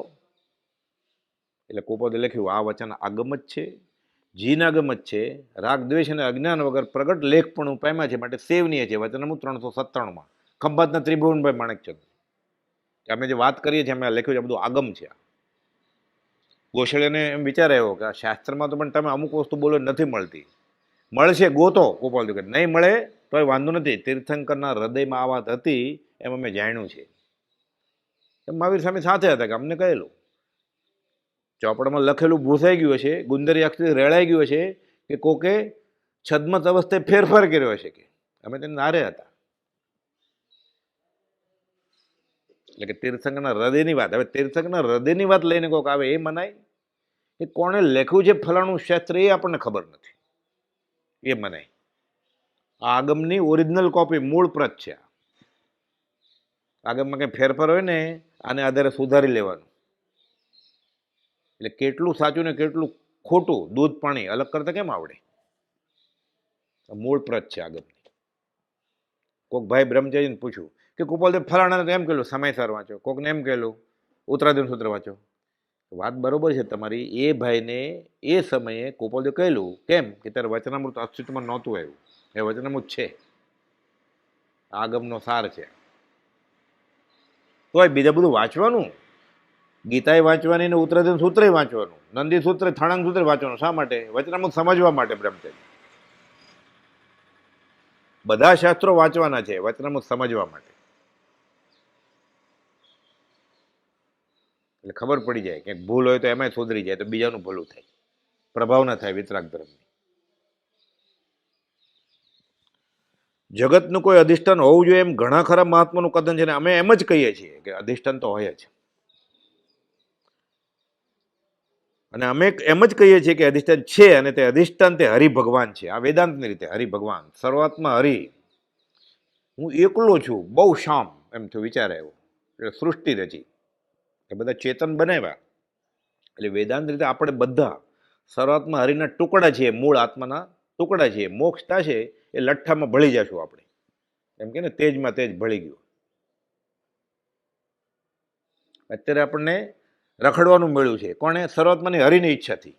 એટલે કુપોદે લખ્યું આ વચન આગમ જ છે, જીનાગમ જ છે, રાગ દ્વેષ અને અજ્ઞાન વગર પ્રગટ લેખપણું પામ્યા છે માટે સેવનીય છે. વચનામૃત 397 ખંભાતના ત્રિભુવનભાઈ માણેકચંદ. અમે જે વાત કરીએ છીએ અમે લખ્યું છે બધું આગમ છે. ગોશળીને એમ વિચાર આવ્યો કે આ શાસ્ત્રમાં તો પણ તમે અમુક વસ્તુ બોલો નથી મળતી, મળશે ગોતો. ગોપાલ કે નહીં મળે તોય વાંધો નથી, તીર્થંકરના હૃદયમાં આ વાત હતી એમ અમે જાણ્યું છે. એમ મહાવીર સ્વામી સાથે હતા કે અમને કહેલું ચોપડામાં લખેલું ભૂસાઈ ગયું હશે, ગુંદરી અક્ષરથી રેળાઈ ગયું હશે કે કોકે છદ્મત અવસ્થાએ ફેરફાર કર્યો હશે કે અમે તેને નારે હતા. એટલે કે તીર્થંકરના હૃદયની વાત. હવે તીર્થંકરના હૃદયની વાત લઈને કોઈક આવે એ મનાય? એ કોણે લખ્યું છે ફલાણું શાસ્ત્ર એ આપણને ખબર નથી, એ મનાય. આ આગમની ઓરિજિનલ કોપી મૂળ પ્રત છે. આગમમાં કંઈ ફેરફાર હોય ને આને આધારે સુધારી લેવાનું. એટલે કેટલું સાચું ને કેટલું ખોટું દૂધ પાણી અલગ કરતા કેમ આવડે? મૂળ પ્રત છે આગમની. કોઈક ભાઈ બ્રહ્મચારીને પૂછ્યું કે કુપાલદેવ ફલાણાને એમ કહેલું સમયસર વાંચો, કોકને એમ કહેલું ઉત્તરાધીન સૂત્ર વાંચો. વાત બરોબર છે તમારી. એ ભાઈને એ સમયે કુપાલદેવ કહેલું કેમ કે ત્યારે વચનામૃત અસ્તિત્વમાં નહોતું આવ્યું. એ વચનામૃત છે, આગમનો સાર છે. તોય બીજા બધું વાંચવાનું, ગીતાએ વાંચવાની ને ઉત્તરાધીન સૂત્રે વાંચવાનું, નંદી સૂત્રે થાણાંગ સૂત્રે વાંચવાનું. શા માટે? વચનામૃત સમજવા માટે. બ્રહ્મચારી બધા શાસ્ત્રો વાંચવાના છે વચનામૃત સમજવા માટે. એટલે ખબર પડી જાય કે ભૂલ હોય તો એમાંય સુધરી જાય, તો બીજાનું ભૂલું થાય, પ્રભાવ ના થાય વિતરાગ ધર્મની. જગતનું કોઈ અધિષ્ઠાન હોવું જોઈએ એમ ઘણા ખરા મહાત્માનું કથન છે ને અમે એમ જ કહીએ છીએ કે અધિષ્ઠાન તો હોય જ. અને અમે એમ જ કહીએ છીએ કે અધિષ્ઠાન છે અને તે અધિષ્ઠાન તે હરિભગવાન છે. આ વેદાંતની રીતે હરિભગવાન શરૂઆતમાં હરિ, હું એકલો છું, બહુ શામ એમ થયું વિચાર આવ્યો. એટલે સૃષ્ટિ રચી, એ બધા ચેતન બનાવ્યા. એટલે વેદાંત રીતે આપણે બધા શરૂઆતમાં હરિના ટુકડા છીએ, મૂળ આત્માના ટુકડા છીએ. મોક્ષ થશે એ લઠ્ઠામાં ભળી જશું આપણે. એમ કે ને તેજમાં તેજ ભળી ગયું. અત્યારે આપણને રખડવાનું મળ્યું છે. કોણે? શરૂઆતમાંની હરિની ઈચ્છાથી.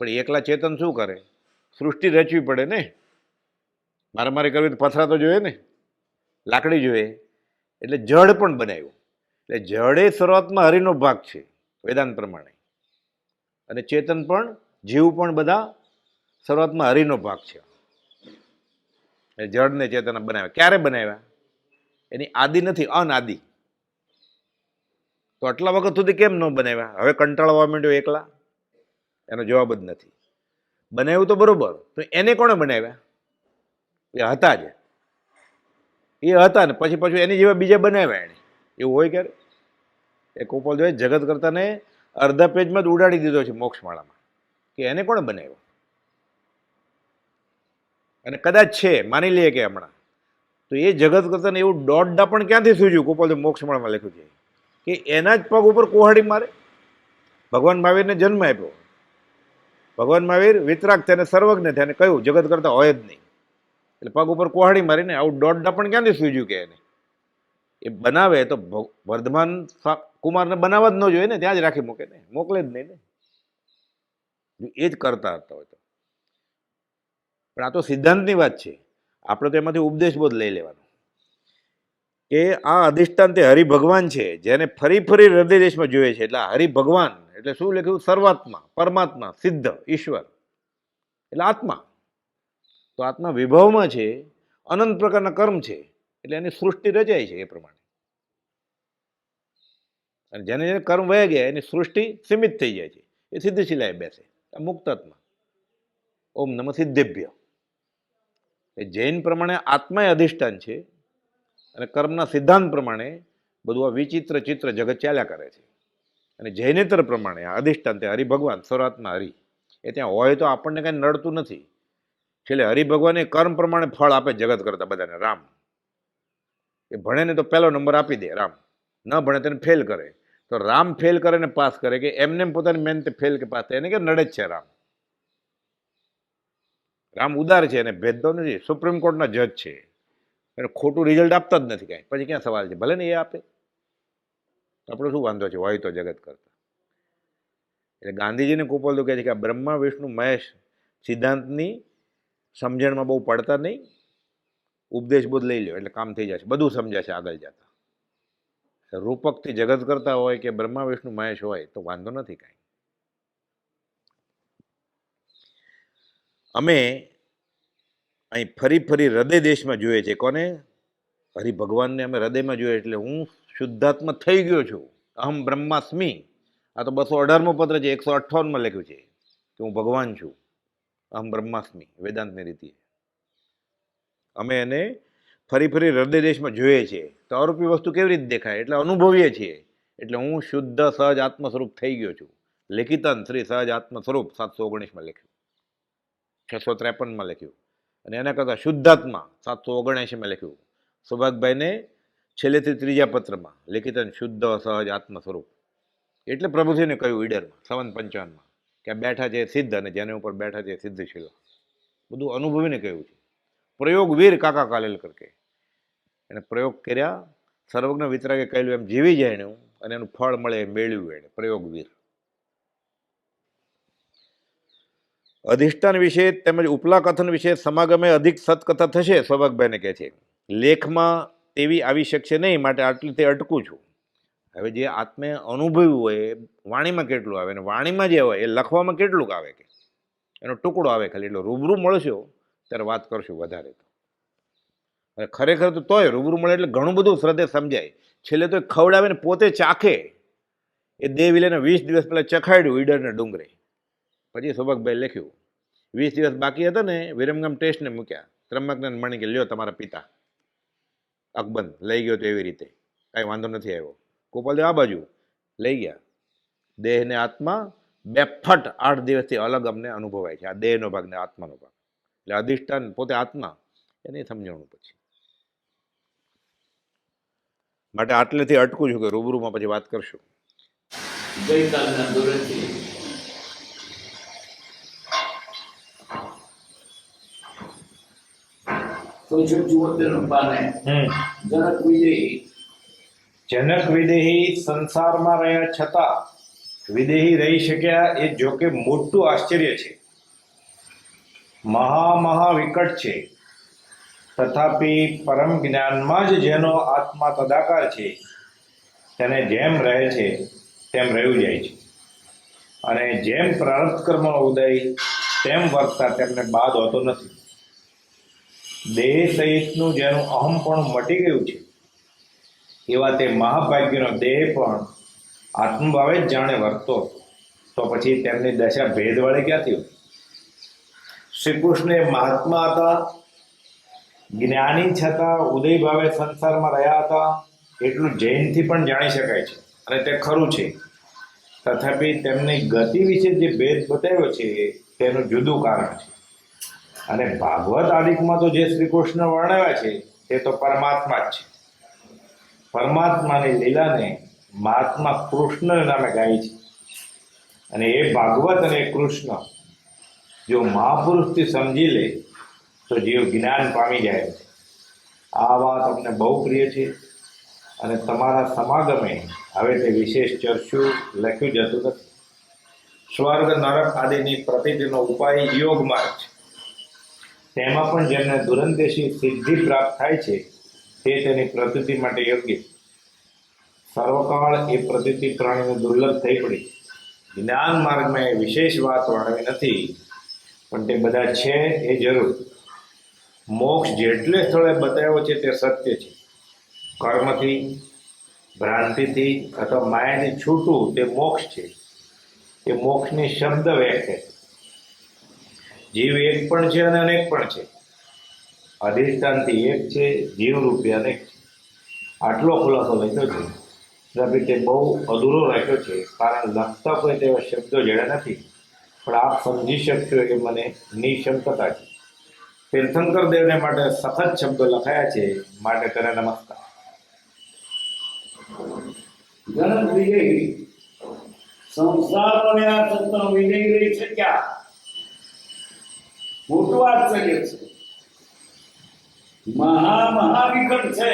પણ એકલા ચેતન શું કરે? સૃષ્ટિ રચવી પડે ને. મારામારી કરવી તો પથરા તો જોઈએ ને, લાકડી જોઈએ. એટલે જળ પણ બનાવ્યું. એટલે જળ એ શરૂઆતમાં હરિનો ભાગ છે વેદાંત પ્રમાણે, અને ચેતન પણ જીવ પણ બધા શરૂઆતમાં હરિનો ભાગ છે. એ જળને ચેતન બનાવ્યા. ક્યારે બનાવ્યા? એની આદિ નથી, અનાદિ. તો આટલા વખત સુધી કેમ ન બનાવ્યા? હવે કંટાળવા માંડ્યો એકલા? એનો જવાબ જ નથી. બનાવ્યું તો બરોબર, તો એને કોણે બનાવ્યા? એ હતા જ, એ હતા ને પછી પાછું એની જેવા બીજા બનાવ્યા એને. એવું હોય ક્યારે? એક ઉપર જોઈએ જગત કરતાને અડધા પેજમાં જ ઉડાડી દીધો છે મોક્ષમાળામાં કે એને કોણે બનાવ્યો. અને કદાચ છે માની લઈએ કે હમણાં, તો એ જગત કરતાને એવું દોડડા પણ ક્યાંથી સૂજ્યું? કુપાલ મોક્ષમાળામાં લખ્યું છે કે એના જ પગ ઉપર કુહાડી મારે. ભગવાન મહાવીરને જન્મ આપ્યો. ભગવાન મહાવીર વિતરાગ થઈને સર્વજ્ઞ થઈને કહ્યું જગત કરતા હોય જ નહીં. એટલે પગ ઉપર કુહાડી મારીને આવું દોડડા પણ ક્યાંથી સૂજ્યું કે એને? એ બનાવે તો વર્ધમાન કુમારને બનાવવા જ ન જોઈએ ને, ત્યાં જ રાખી મૂકે ને, મોકલે જ નહીં ને. એ જ કરતા હતા હોય તો. પણ આ તો સિદ્ધાંતની વાત છે. આપણે તો એમાંથી ઉપદેશ બોધ લઈ લેવાનો કે આ અધિષ્ઠાન તે હરિભગવાન છે, જેને ફરી ફરી હૃદય દેશમાં જોઈએ છે. એટલે હરિભગવાન એટલે શું લખ્યું? સર્વાત્મા, પરમાત્મા, સિદ્ધ ઈશ્વર એટલે આત્મા. તો આત્મા વિભવમાં છે, અનંત પ્રકારના કર્મ છે, એટલે એની સૃષ્ટિ રચાય છે એ પ્રમાણે. અને જેને જેને કર્મ વહી ગયા એની સૃષ્ટિ સીમિત થઈ જાય છે. એ સિદ્ધશિલાએ બેસે મુક્તાત્મા. ઓમ નમઃ સિદ્ધેભ્ય. એ જૈન પ્રમાણે આત્મા એ અધિષ્ઠાન છે, અને કર્મના સિદ્ધાંત પ્રમાણે બધું આ વિચિત્ર ચિત્ર જગત ચાલ્યા કરે છે. અને જૈનેતર પ્રમાણે આ અધિષ્ઠાન તે હરિભગવાન સર્વાત્મા હરિ એ ત્યાં હોય તો આપણને કાંઈ નડતું નથી. છેલ્લે હરિભગવાન એ કર્મ પ્રમાણે ફળ આપે જગત કરતા બધાને. રામ એ ભણે ને તો પહેલો નંબર આપી દે, રામ ન ભણે તેને ફેલ કરે. તો રામ ફેલ કરે ને પાસ કરે કે એમને પોતાની મહેનત ફેલ કે પાસ થાય? એને કે નડે જ છે રામ. રામ ઉદાર છે અને ભેદભાવ નથી. સુપ્રીમ કોર્ટના જજ છે, એને ખોટું રિઝલ્ટ આપતા જ નથી કાંઈ. પછી ક્યાં સવાલ છે? ભલે ને એ આપે, આપણે શું વાંધો છે હોય તો જગત કરતા. એટલે ગાંધીજીને કુપોલ તો કહે છે કે આ બ્રહ્મા વિષ્ણુ મહેશ સિદ્ધાંતની સમજણમાં બહુ પડતા નહીં, ઉપદેશ બોધ લઈ લો એટલે કામ થઈ જશે, બધું સમજાશે આગળ જતા. રૂપકથી જગત કરતા હોય કે બ્રહ્મા વિષ્ણુ મહેશ હોય તો વાંધો નથી કાંઈ. અમે અહીં ફરી ફરી હૃદય દેશમાં જોઈએ છે. કોને? હરિભગવાનને અમે હૃદયમાં જોઈએ. એટલે હું શુદ્ધાત્મા થઈ ગયો છું, અહમ બ્રહ્માસ્મિ. આ તો 218મો પત્ર છે, 158માં લખ્યું છે કે હું ભગવાન છું, અહમ બ્રહ્માસ્મિ, વેદાંતની રીતે. અમે એને ફરી ફરી હૃદય દેશમાં જોઈએ છીએ. તો અરૂપી વસ્તુ કેવી રીતે દેખાય? એટલે અનુભવીએ છીએ. એટલે હું શુદ્ધ સહજ આત્મ સ્વરૂપ થઈ ગયો છું. લેખિતન શ્રી સહજ આત્મ સ્વરૂપ 719માં લખ્યું, 653માં લખ્યું. અને એના કરતાં શુદ્ધાત્મા 779માં લખ્યું. સૌભાગભાઈને છેલ્લેથી 3જા પત્રમાં લેખિતન શુદ્ધ સહજ આત્મ સ્વરૂપ. એટલે પ્રભુજીને કહ્યું ઈડરમાં 5755માં કે આ બેઠા છે સિદ્ધ, અને જેને ઉપર બેઠા છે સિદ્ધશીલા. બધું અનુભવીને કહ્યું છે. પ્રયોગવીર કાકા કાલેલકર કે એને પ્રયોગ કર્યા, સર્વજ્ઞ વિતરાગે કહેલું એમ જીવી જાય ને, અને એનું ફળ મળે એ મેળવ્યું એને. પ્રયોગવીર. અધિષ્ઠાન વિશે તેમજ ઉપલા કથન વિશે સમાગમે અધિક સત્કથા થશે, સૌભાગભાઈને કહે છે. લેખમાં તેવી આવી શકશે નહીં, માટે આટલી તે અટકું છું. હવે જે આત્મે અનુભવ્યું હોય વાણીમાં કેટલું આવે, અને વાણીમાં જે હોય એ લખવામાં કેટલુંક આવે, કે એનો ટુકડો આવે ખાલી. એટલો રૂબરૂ મળશો ત્યારે વાત કરશું વધારે. તો અને ખરેખર તો તોય રૂબરૂ મળે એટલે ઘણું બધું શ્રદ્ધે સમજાય. છેલ્લે તો ખવડાવે ને પોતે ચાખે. એ દેવીલેને 20 દિવસ પહેલાં ચખાડ્યું ઈડરને ડુંગરે. પછી સૌભાગભાઈ લખ્યું 20 દિવસ બાકી હતા ને, વિરમગામ ટેસ્ટને મૂક્યા. ત્રંબકને મણી કે લ્યો તમારા પિતા. અકબંધ લઈ ગયો તો એવી રીતે કાંઈ વાંધો નથી આવ્યો. ગોપાલદેવ આ બાજુ લઈ ગયા. દેહને આત્મા બેફટ 8 દિવસથી અલગ અમને અનુભવાય છે. આ દેહનો ભાગ ને આત્માનો ભાગ. એટલે અધિષ્ઠાન પોતે આત્મા, એની સમજણું પછી. માટે આટલેથી અટકું છું કે રૂબરૂમાં પછી વાત કરશું. ગઈકાલના દોરેથી જનક વિદેહી સંસારમાં રહ્યા છતાં વિદેહી રહી શક્યા, એ જોકે મોટું આશ્ચર્ય છે, મહા વિકટ છે. તથાપિ પરમ જ્ઞાનમાં જ જેનો આત્મા તદાકાર છે, તેને જેમ રહે છે તેમ રહ્યું જાય છે, અને જેમ પ્રારબ્ધ કર્મનો ઉદય તેમ વર્તતા તેમને બાદ હોતો નથી. દેહ સહિતનું જેનું અહમ પણ મટી ગયું છે, એવા તે મહાભાગ્યનો દેહ પણ આત્મભાવે જ જાણે વર્તો, તો પછી તેમની દશા ભેદવાળી ક્યાંથી હોય? શ્રી કૃષ્ણ એ મહાત્મા હતા, જ્ઞાની છતાં ઉદય ભાવે સંસારમાં રહ્યા હતા, એટલું જૈનથી પણ જાણી શકાય છે, અને તે ખરું છે. તથાપિ તેમની ગતિ વિશે જે ભેદ બતાવ્યો છે તેનું જુદું કારણ છે. અને ભાગવત આદિકમાં તો જે શ્રી કૃષ્ણ વર્ણવ્યા છે તે તો પરમાત્મા જ છે. પરમાત્માની લીલાને મહાત્મા કૃષ્ણ નામે ગાય છે. અને એ ભાગવત અને કૃષ્ણ જો મહાપુરુષથી સમજી લે તો જીવ જ્ઞાન પામી જાય છે. આ વાત અમને બહુ પ્રિય છે, અને તમારા સમાગમે હવે તે વિશેષ ચર્ચું લખ્યું જતું નથી. સ્વર્ગ નરક આદિની પ્રતીતિનો ઉપાય યોગ માર્ગ છે. તેમાં પણ જેમને દુરંદેશી સિદ્ધિ પ્રાપ્ત થાય છે તે તેની પ્રતીતિ માટે યોગ્ય. સર્વકાળ એ પ્રતીતિ પ્રાણીને દુર્લભ થઈ પડી. જ્ઞાન માર્ગમાં એ વિશેષ વાત વર્ણવી નથી, પણ તે બધા છે એ જરૂર. મોક્ષ જેટલે સ્થળે બતાવ્યો છે તે સત્ય છે. કર્મથી, ભ્રાંતિથી અથવા માયાથી છૂટવું તે મોક્ષ છે. એ મોક્ષની શબ્દ વ્યાખ્યા. જીવ એક પણ છે અને અનેક પણ છે. અધિષ્ઠાનથી એક છે, જીવરૂપી અનેક છે. આટલો ખુલાસો લખ્યો છે. તથાપિ તે બહુ અધૂરો રાખ્યો છે, કારણ લખતા કોઈ તેવા શબ્દો જડ્યા નથી. પણ આપ સમજી શકશો એ મને નિશંકતા છે. તીર્થંકર દેવને માટે સખત શબ્દો લખાયા છે, માટે તેને નમસ્કાર. જનક વિદેહી સંસાર રહ્યા છતાં વિદેહી રહી શક્યા, મોટું આશ્ચર્ય છે. મહા વિકટ છે.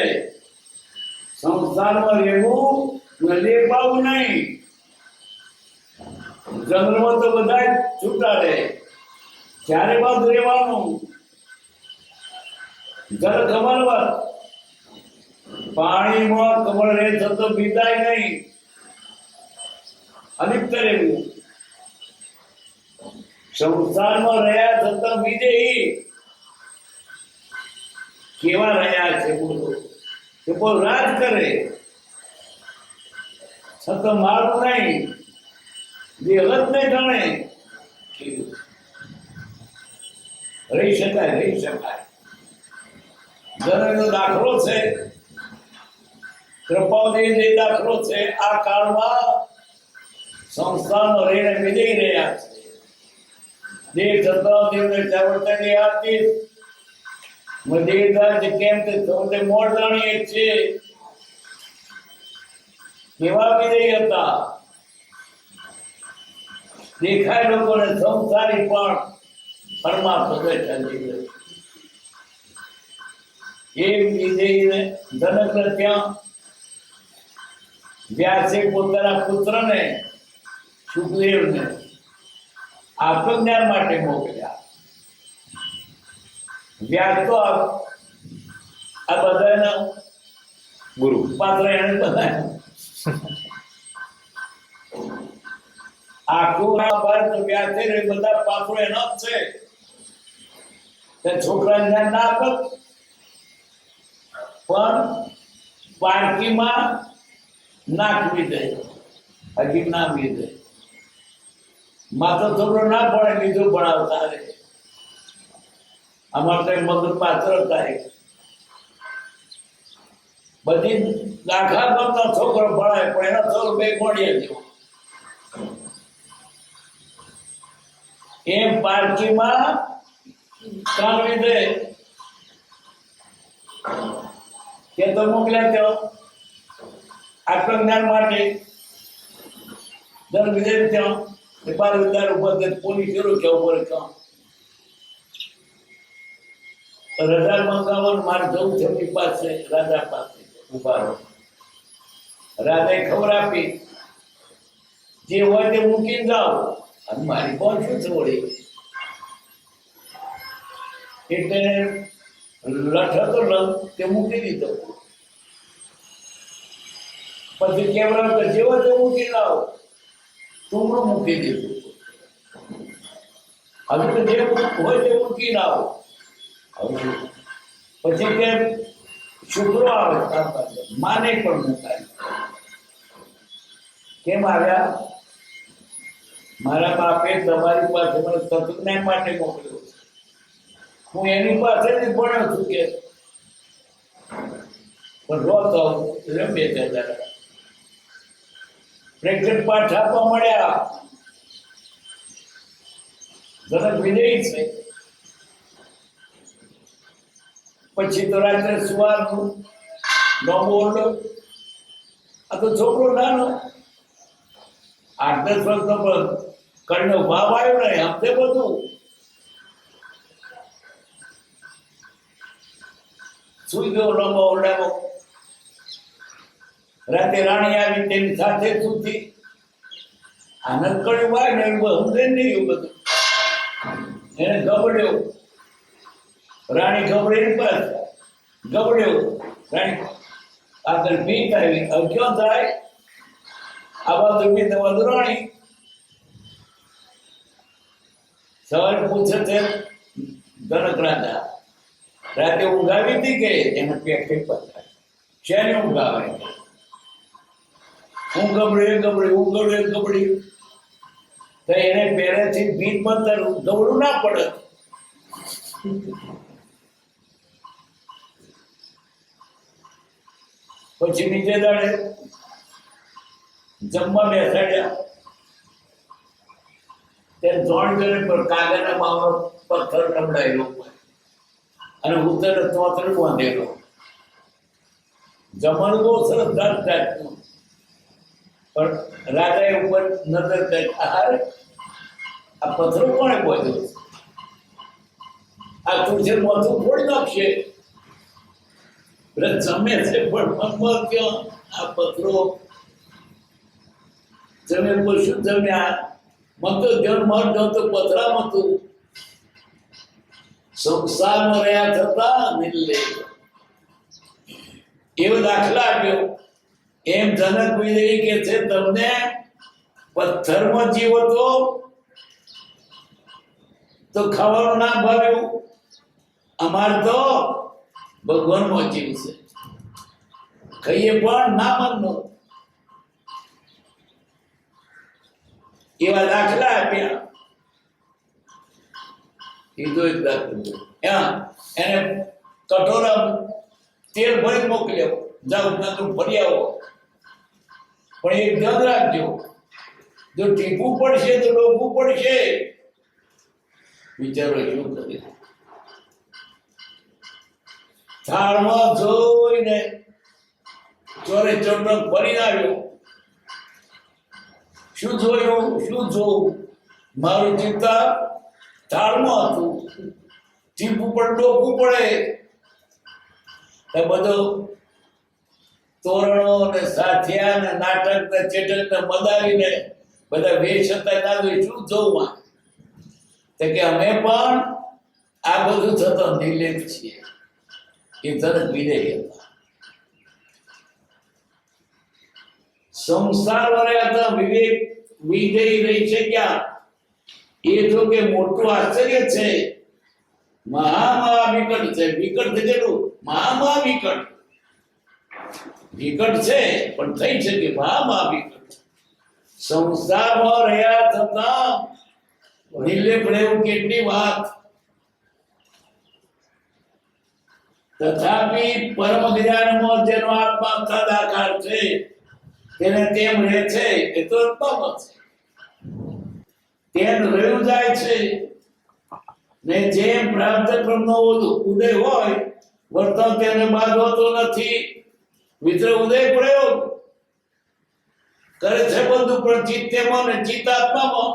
સંસારમાં રહેવું ને દેખાવું નહીં. જંગલમાં તો બધા છૂટા રહે, ચારે બાજુ રહેવાનું. જળ કમળવત, પાણીમાં કમળ રહે થતો પીતાય નહીં, અલિપ્ત રહેવું. સંસારમાં રહ્યા થતા વિદેહી કેવા રહ્યા છે બોલો, કે બોલ રાજ કરે છતાં મારું નહીં, જે અલગ નહીં ગણે. રહી શકાય, રહી શકાય. જનકનો દાખલો છે, કૃપાદેવ દાખલો છે. આ કાળમાં સંસ્થાનો રહીને વિજય રહ્યા છે. દેવ છતાં દેવને ચાવડતાની આપતી દેવદાસ કેમ તે સૌને મોડ જાણીએ છીએ કેવા વિજય હતા. દેખાય લોકોને સંસારી પણ પરમાત્મા બેઠા જીવે. એ વિજયને જનકને ત્યાં વ્યાસે પોતાના પુત્રને સુખદેવને આત્મજ્ઞાન માટે મોકલ્યા. વ્યાસ તો આ બધાના ગુરુ પાત્ર એને બનાવ્યું. આખું ભારત વ્યાસે બધા પાત્રો એના જ છે. તે છોકરા જ્ઞાન ના આપત પણ પારકીમાં નાખવી દે, હજી નાખવી દે. માતો થોડો ના પડે, બીજું ભણાવતા રહે. અમારે તો મગજ પાત્ર થાય. બધી દાખલા કરતા છોકરો ભણાય પણ એનો છોકરો બે ગોળીએ જેવો. એમ પારકીમાં કાઢવી દે કે તો મોકલ્યા ત્યાં આત્મજ્ઞાન માટે. દર વિજય ત્યાં બાર વિચાર ઉપર પોલીસ કેવું પડે કામ રજા મંગાવવાનું. મારે જવું છે એમની પાસે, રાજા પાસે ઉભા રહો. રાજાએ ખબર આપી જે હોય તે મૂકીને જાઓ. અને મારી કોણ શું છે વળી, એટલે લઠ હતો તે મૂકી દીધો. પછી કેવડા કે જેવો તે મૂકી લાવો, ટુકડું મૂકી દીધું. હવે તો જે હોય તે મૂકી લાવો. પછી કે છોકરો આવે માને પણ મુકાય. કેમ આવ્યા? મારા બાપે તમારી પાસે મને તત્વજ્ઞાન માટે મોકલ્યો છે. હું એની પાસે જ ભણ્યો છું કે પણ રોતો એટલે 2000 પ્રેક્ષક પાઠ આપવા મળ્યા. જનક વિજયી છે. પછી તો રાત્રે સુવાનું નવો ઓરડો. આ તો છોકરો નાનો 8-10 વર્ષનો પણ કણનો ભાવ આવ્યો ને હપ્તે બધું સુઈ ગયો નવો ઓરડામાં. રાતે રાણી આવી તેની સાથે સૂતી. આનંદ કર્યો ભાઈ ને એવું સમજે નહીં. એવું બધું એને ગબડ્યો. રાણી ગબડે બસ ગબડ્યો. રાણી આગળ ભીત આવી. હવે ક્યાં થાય? આ બાજુ ભીત બાજુ રાણી. સવારે પૂછે છે જનક રાજા રાતે ઊંઘ આવી હતી કે? એને પેટ પર થાય. શેની ઊંઘ આવે? હું ગબડ્યો ગબડી તો એને પહેરેથી ભીત બંધ ગબડું ના પડે. પછી બીજે દાડે જમવા બેસાડ્યા. ત્યારે ત્રણ જણે પર કાગળના માવાનો પથ્થર નબળાયેલો અને ઉત્તર ચોતરું બાંધેલો. જમવાનું બહુ સરસ જાતનું. પણ રાજાએ ઉપર નજર કરી, આ પથ્થરો કોણે બોલ્યો? આ તુલસી મોથું ફોડી નાખશે. જમે છે પણ મનમાં ક્યાં આ પથ્થરો જમે? શું જમ્યા? મન તો જન્મ તો પથરામાં હતું, સંસારમાં રહ્યા થતા નિર્લેપ. એવો દાખલા આપ્યો. એમ જનક વિજય કે છે તમને પથ્થરમાં જીવ હતો તો ખાવાનું ના ભાવ્યું, અમાર તો ભગવાનમાં જીવ છે, કહીએ પણ ના માનવું. એવા દાખલા આપ્યા. કીધું એક દાખલો એને કટોરા તેલ ભરી મોકલ્યો, જાઓ નકર ફરી આવો, પણ એક ધ્યાન રાખજો, જો ટીપવું પડશે તો ડોબવું પડશે. વિચારો શું કરે. થાળમાં જોઈને ચોરે ચોટક ફરી આવ્યો. શું જોયું? શું જોવું? મારું ચિંતા થાળમાં હતું, ટીપવું પણ ડોબવું પડે. એ બધું તોરણો ને સાથિયા ને નાટક ને ચેટક ને મદારીને બધા વેશ હતા ના શું જોવું? તો કે અમે પણ આ બધું થતો નિર્લેપ છીએ. એ તરત વિદેય હતા. સંસાર વાળા હતા, વિવેક વિદેય રહી છે ક્યાં? એ જો કે મોટું આશ્ચર્ય છે. મહા વિકટ છે. વિકટ છે કેટલું? મહા વિકટ. વિકટ છે પણ થઈ શકે મહા વિકટ. સંસારમાં રહ્યા થતા નિર્લેપ રહેવું કેટલી વાત. તથાપી પરમ જ્ઞાનમાં જેનો આત્મા તદાકાર છે તેને તેમ રહે છે. એ તો આત્મા છે, તેમ રહ્યું જાય છે. ને જેમ પ્રાપ્ત ક્રમનો ઉદય હોય વર્તન તેને બાદ હોતો નથી. મિત્ર ઉદય પ્રયોગ કરે છે બધું, પણ ચિત્તમાં ને ચિત્તાત્મામાં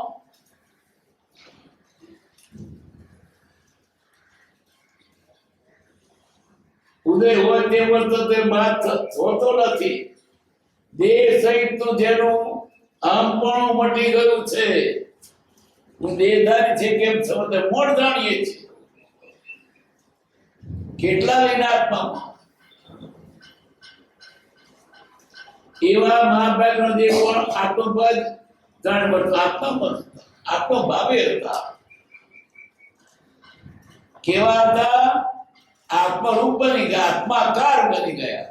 ઉદય હોય તે વર્તન તે બાદ હોતો નથી. દેહ સહિત નું જેનું આમ પણ મટી ગયું છે. હું દેહધારી છે કેમ સમજે મોડ જાણીએ છીએ. કેટલા લઈને આત્મામાં એવા મહાભાગ નો જે પણ આત્મપદ જાણ પડતો આત્મામાં આત્મભાવે હતા. કેવા હતા? આત્મરૂપ બની ગયા, આત્માકાર બની ગયા.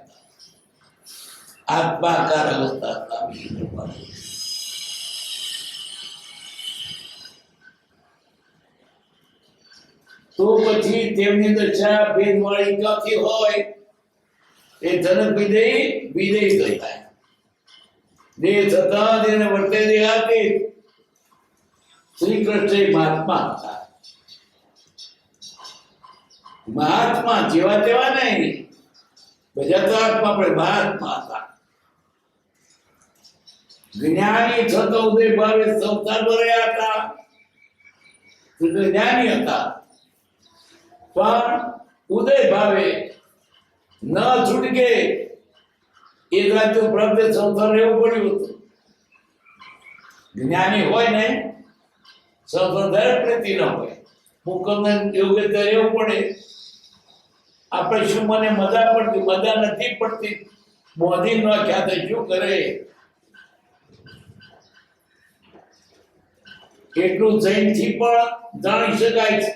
આત્માકાર અવસ્થા હતા. તો પછી તેમની દશા ભેદવાળી ક્યાંથી હોય? એ જનક વિદેય વિદેય કહેવાય. દેહ થતા તેને વર્તે દેહાતી. શ્રી કૃષ્ણ મહાત્મા હતા. મહાત્મા જેવા તેવા નહીં, બધા તો આત્મા પણ મહાત્મા હતા. જ્ઞાની થતો ઉદય ભાવે સંસાર રહ્યા હતા. જ્ઞાની હતા પણ ઉદય ભાવે ન છૂટકે એ રાત પ્રાપ્ત સંસાર રહેવું પડ્યું હતું. જ્ઞાની હોય ને સંસાર દરેક પ્રતિ ન હોય, મુકમને યોગ્ય રહેવું પડે. આપણે શું મને મજા પડતી? મજા નથી પડતી. મોદી ન ખ્યાત શું કરે? એટલું જૈનથી પણ જાણી શકાય છે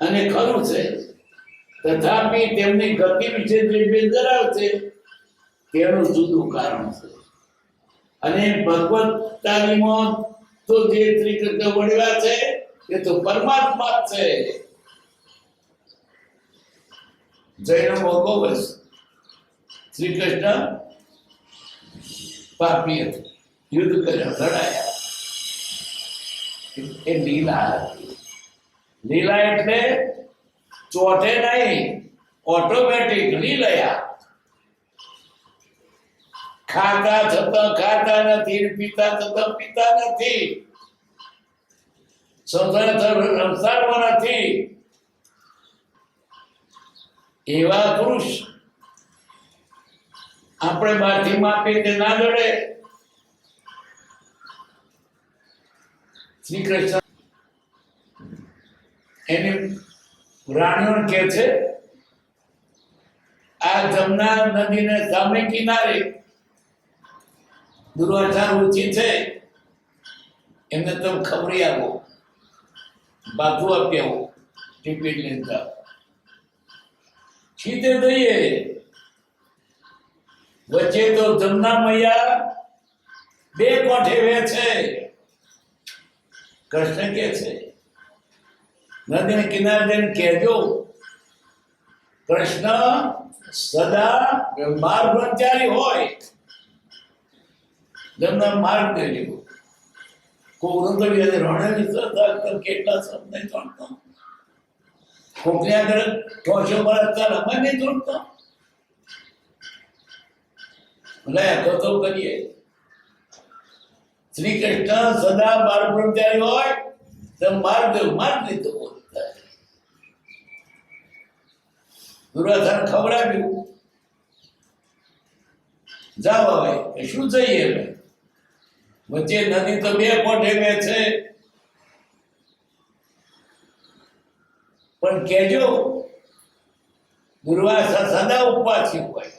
અને ખરું છે. તથાપી તેમની ગતિ વિશે જે બેદરાવ છે તેનું જુદું કારણ છે. અને ભગવત તાલીમમાં તો જે શ્રી કૃષ્ણ વડવા છે એ તો પરમાત્મા જ છે. જૈનો ભોગવસ શ્રી કૃષ્ણ પાપી હતું, યુદ્ધ કર્યા, લડાયા. એ લીલા હતી. લીલા એટલે ચોટે નહીં, ઓટોમેટિક લીલયા. ખાતા છતાં ખાતા નથી, પીતા છતાં પીતા નથી, સંસારમાં નથી. એવા પુરુષ આપણે બહારથી માપીએ તે ના જડે. શ્રી કૃષ્ણ એની રાણીઓ કહે છે આ જમના નદીને સામે કિનારે દુર્વાસા રુચિ છે, એમને તમે ખબરી આપો, બાજુ આપી આવો, ટિકિટ લેતા સીધે દઈએ. વચ્ચે તો જમના મૈયા બે કોઠે વે છે. કૃષ્ણ કે છે નદીને કિનારે જઈને કહેજો કૃષ્ણ સદા માર્ગ બ્રહ્મચારી હોય, જમના માર્ગ દેજો. કોકનું તો રણે કેટલા શબ્દ નહીં જાણતો, કોકને આગળ ઠોસો બળાત્કાર અમે નહીં જાણતો. લે તો કરીએ. શ્રી કૃષ્ણ સદા બાળ બ્રહ્મચારી હોય તો માર્ગ લીધો બોલતા. દુર્વાસા ખવડાવ્યું, જાઓ હવે શું જઈએ. વચ્ચે નદી તો બે કોઠે બે છે, પણ કેજો દુર્વાસા સદા ઉપવાસી હોય,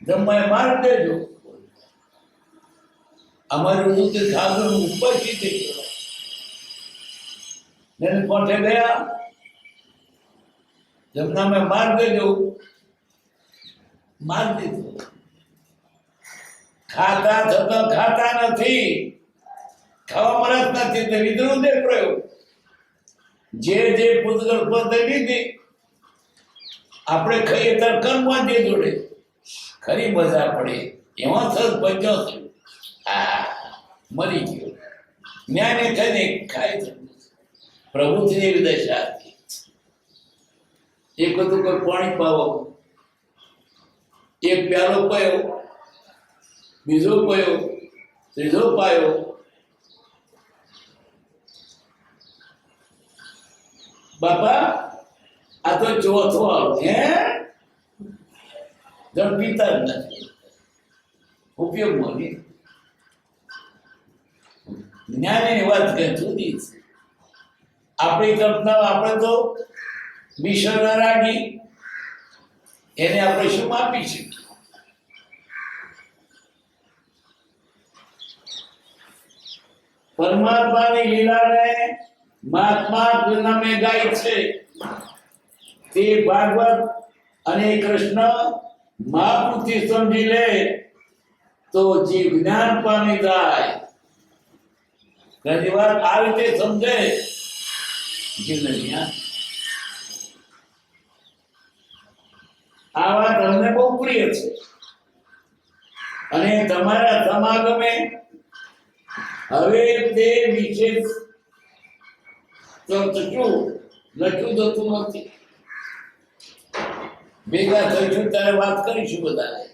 જમવાય માર દેજો. અમારું દૂધ ખાધું ઉપવાસી થઈ ગયો, કોઠે ગયા, જમનામાં માર દેજો, માર દીધો. ખાતા થતા ખાતા નથી, ખાવા મળે નથી, તો વિદ્રુદે પ્રયોગ. જે પૂતગલ પદ લીધી આપણે ખાઈએ ત્યારે કર્મમાં જે જોડે ખરી મજા પડે એમાં સર બચ્યો છે. મરી ગયો જ્ઞાને થઈને ખાય છે. પ્રભુથી એવી દશા હતી. એક હતું કોઈ પાણી પાવો, એક પ્યાલો પાયો, બીજો પાયો, ત્રીજો પાયો. બાપા આ તો ચોથો આવો હે, જણ પીતા જ નથી, ઉપયોગમાં નહીં. જ્ઞાનની વાત કઈ જુદી છે. આપણી કલ્પના, આપણે તો મિશન રાગી, એને આપણે શું માપી શકીએ? પરમાત્માની લીલાને મહાત્મા નામે ગાય છે. તે ભાગવત અને કૃષ્ણ મહાપુરુષ સમજી લે તો જીવ જ્ઞાન પામી જાય. ઘણી વાર આ રીતે સમજે જીવને જ્ઞાન. આ વાત અમને બહુ પ્રિય છે અને તમારા સમાગમે હવે તે વિશેષ લખ્યું જતું નથી. ભેગા થઈશું ત્યારે વાત કરીશું બધા.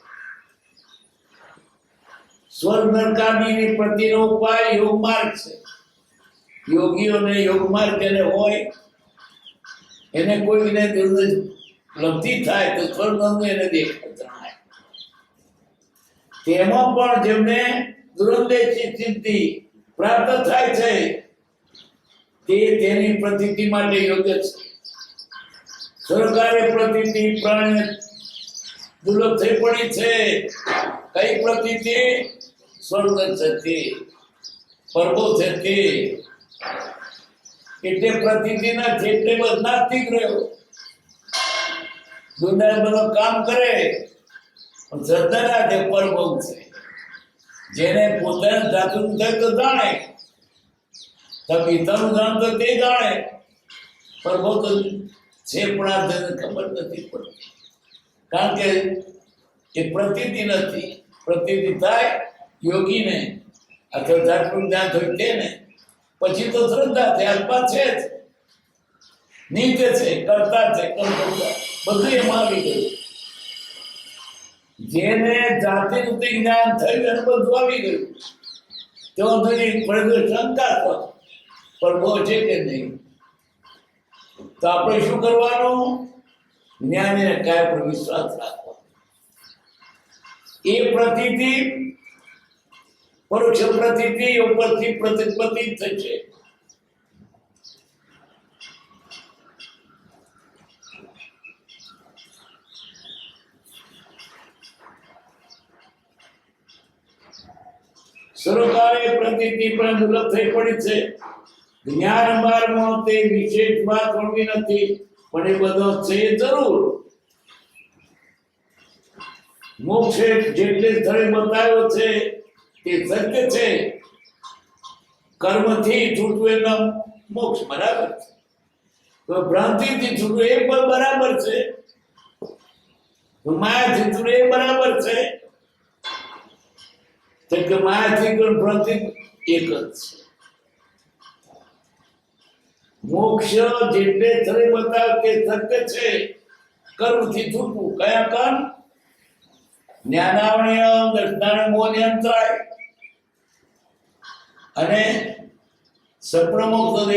સ્વર્ગ નરકાદિની પ્રતિનો ઉપાય યોગ માર્ગ છે. યોગીઓને યોગ માર્ગ જેને હોય એને કોઈને લબ્ધિ થાય તો સ્વર્ગ એને દેખાય. તેમાં પણ જેમને દુરંદેશી સિદ્ધિ પ્રાપ્ત થાય છે તે તેની પ્રતીતિ માટે યોગ્ય છે. સરકારે પ્રતીતિ પ્રાણી દુર્લભ થઈ પડી છે. કઈ પ્રતીતિ? સ્વર્ગ છે તે, પર્વો છે તે. એટલે પ્રતીતિ નથી એટલે બદનાસ્તિક રહ્યો. દુનિયા બધો કામ કરે પણ શ્રદ્ધા રાખે પર્વો છે. જેને પોતાને જાતું થાય તો જાણે, પિતાનું જાણતો તે જાણે, પર્વો તો છે પણ આ તેને ખબર નથી પડતી. કારણ કે એ પ્રતીતિ નથી. પ્રતીતિ થાય યોગીને અથવા જાતનું જ્ઞાન થયું તેને, પછી તો શ્રદ્ધા છે, આત્મા છે જ, નિત્ય છે, કરતા છે, કરતા બધું એમાં આવી ગયું. જેને જાતિ રૂપી જ્ઞાન થયું એને બધું આવી ગયું. તેઓ પડે શંકા પણ બહુ છે કે નહીં. તો આપણે શું કરવાનું? જ્ઞાનીને કાય પર વિશ્વાસ રાખવો. એ પ્રતીતિ પરોક્ષ પ્રતીતિ ઉપરથી પ્રતિપત્તિ થશે. સરોકારે પ્રતીતિ પણ દુર્લભ થઈ પડી છે. જ્ઞાન માર્ગમાં તે વિશેષ વાત હોતી નથી, પણ એ બધો છે જરૂર. મોક્ષ જેટલે સ્થળે બતાવ્યો છે તે સત્ય છે. કર્મથી છૂટવું એનો મોક્ષ બરાબર છે, તો ભ્રાંતિથી છૂટવું એ પણ બરાબર છે, તો માયાથી છૂટવું એ બરાબર છે. તો કે માયાથી પણ ભ્રાંતિ એક જ છે. મોક્ષ જેટલે સ્થળે બતાવ્યો તે સત્ય છે. કર્મથી છૂટવું કયા કર્મ? જ્ઞાનાવર્ણ્ય દર્શનાવર્ણ્ય મોહ અંતરાય અને સપ્રમોક્ષ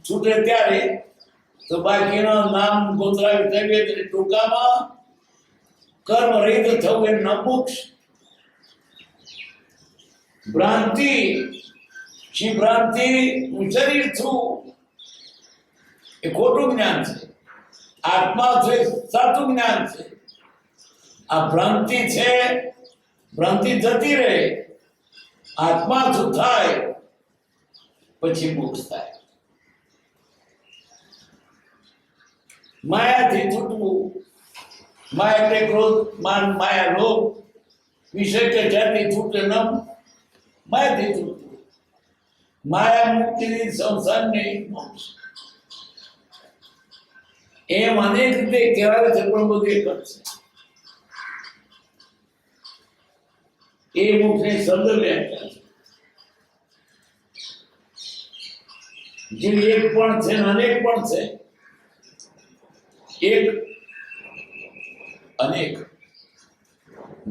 છૂટે ત્યારે તો બાકીનો નામ ગોતરાવી થવી એટલે ટૂંકામાં કર્મ રહિત થવું એ મોક્ષ. ભ્રાંતિ શી ભ્રાંતિ? હું શરીર છું એ ખોટું જ્ઞાન છે. આત્મા છે સાચું જ્ઞાન છે. આ ભ્રાંતિ છે, ભ્રાંતિ જતી રહે, આત્મા શું થાય પછી મોક્ષ થાય. માયાથી છૂટવું, માયા એટલે ક્રોધ માન માયા લોભ વિષય કે જાતિ છૂટે ન માયાથી છૂટવું. માયા મુક્તિની સંસારની મોક્ષ. એમ અનેક રીતે કહેવાય છે, પણ બધું એક જ છે. એ મુખની શબ્દ વ્યાખ્યા છે. જે એક પણ છે ને અનેક પણ છે. એક અનેક.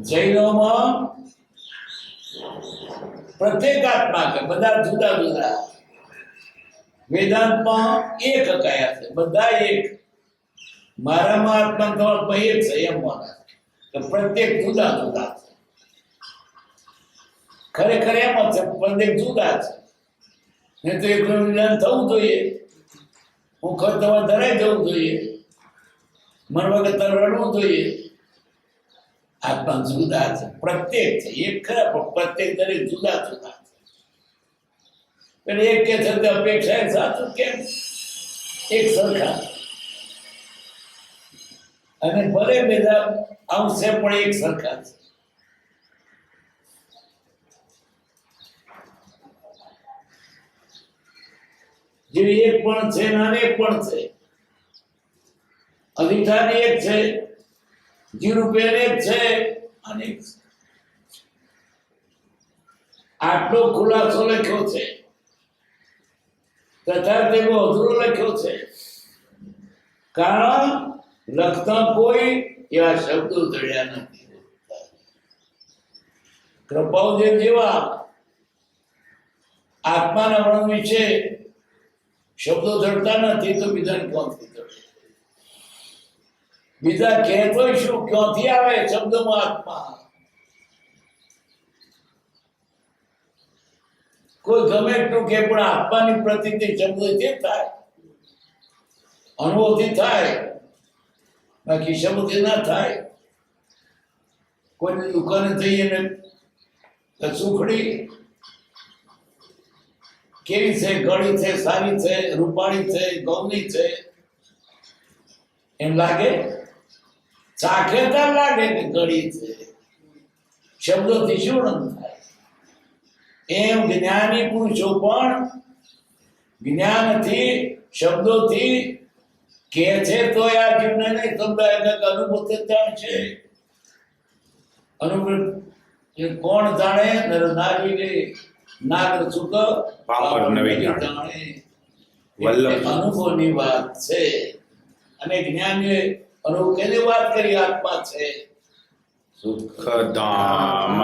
જૈનોમાં પ્રત્યેક આત્મા કે બધા જુદા જુદા. વેદાંતમાં એક કયા છે, બધા એક. મારામાં આત્મા તમારા એક છે એમ માને કે પ્રત્યેક જુદા જુદા છે. ખરેખર એમ જ છે, પ્રત્યેક જુદા છે. નહીં તો એકલું વિજ્ઞાન થવું જોઈએ. હું ખતમાં ધરાઈ જવું જોઈએ, મન વગર રડવું જોઈએ. આત્મા જુદા છે, પ્રત્યેક છે. એક ખરા પણ પ્રત્યેક દરેક જુદા જુદા છે. એટલે એક કે છે અપેક્ષા એ સાચું કેમ? એક સરખા અને ભલે બધા અંશે પણ એક સરખા છે. જે એક પણ છે ને અનેક પણ છે. અધિષ્ઠાન એક છે, જીવરૂપેણ એક છે, અનેક છે. આટલો ખુલાસો લખ્યો છે, તથા તેનો અધૂરો લખ્યો છે. કારણ લખતા કોઈ એવા શબ્દો જડ્યા નથી. કૃપાઓદેવ જેવા આત્માના વર્ણન વિશે શબ્દો જડતા નથી, તો બીજાને ક્યાંથી જડે? બીજા કહેતો શું? ક્યાંથી આવે શબ્દમાં આત્મા? કોઈ ગમે એટલું કે પણ આત્માની પ્રતીતિ શબ્દોથી થાય, અનુભવથી થાય, બાકી શબ્દથી ના થાય. કોઈની દુકાને જઈએ ને સુખડી કેવી છે, ગળી છે, સારી છે, રૂપાળી છે, ગૌની છે એમ લાગે? ચાખે તો લાગે કે ગળી છે. શબ્દોથી શું થાય? એમ જ્ઞાની પુરુષો પણ જ્ઞાનથી શબ્દોથી કે છે તો આ જીવને નહીં સમજાય. અનુભવ છે. અનુભવ કોણ જાણે? નર નારીને નાગ સુખ પામર નવી જાણે. અનુભવની વાત છે. અને જ્ઞાનીએ અનુભવ કેની વાત કરી? આત્મા છે. સુખધામ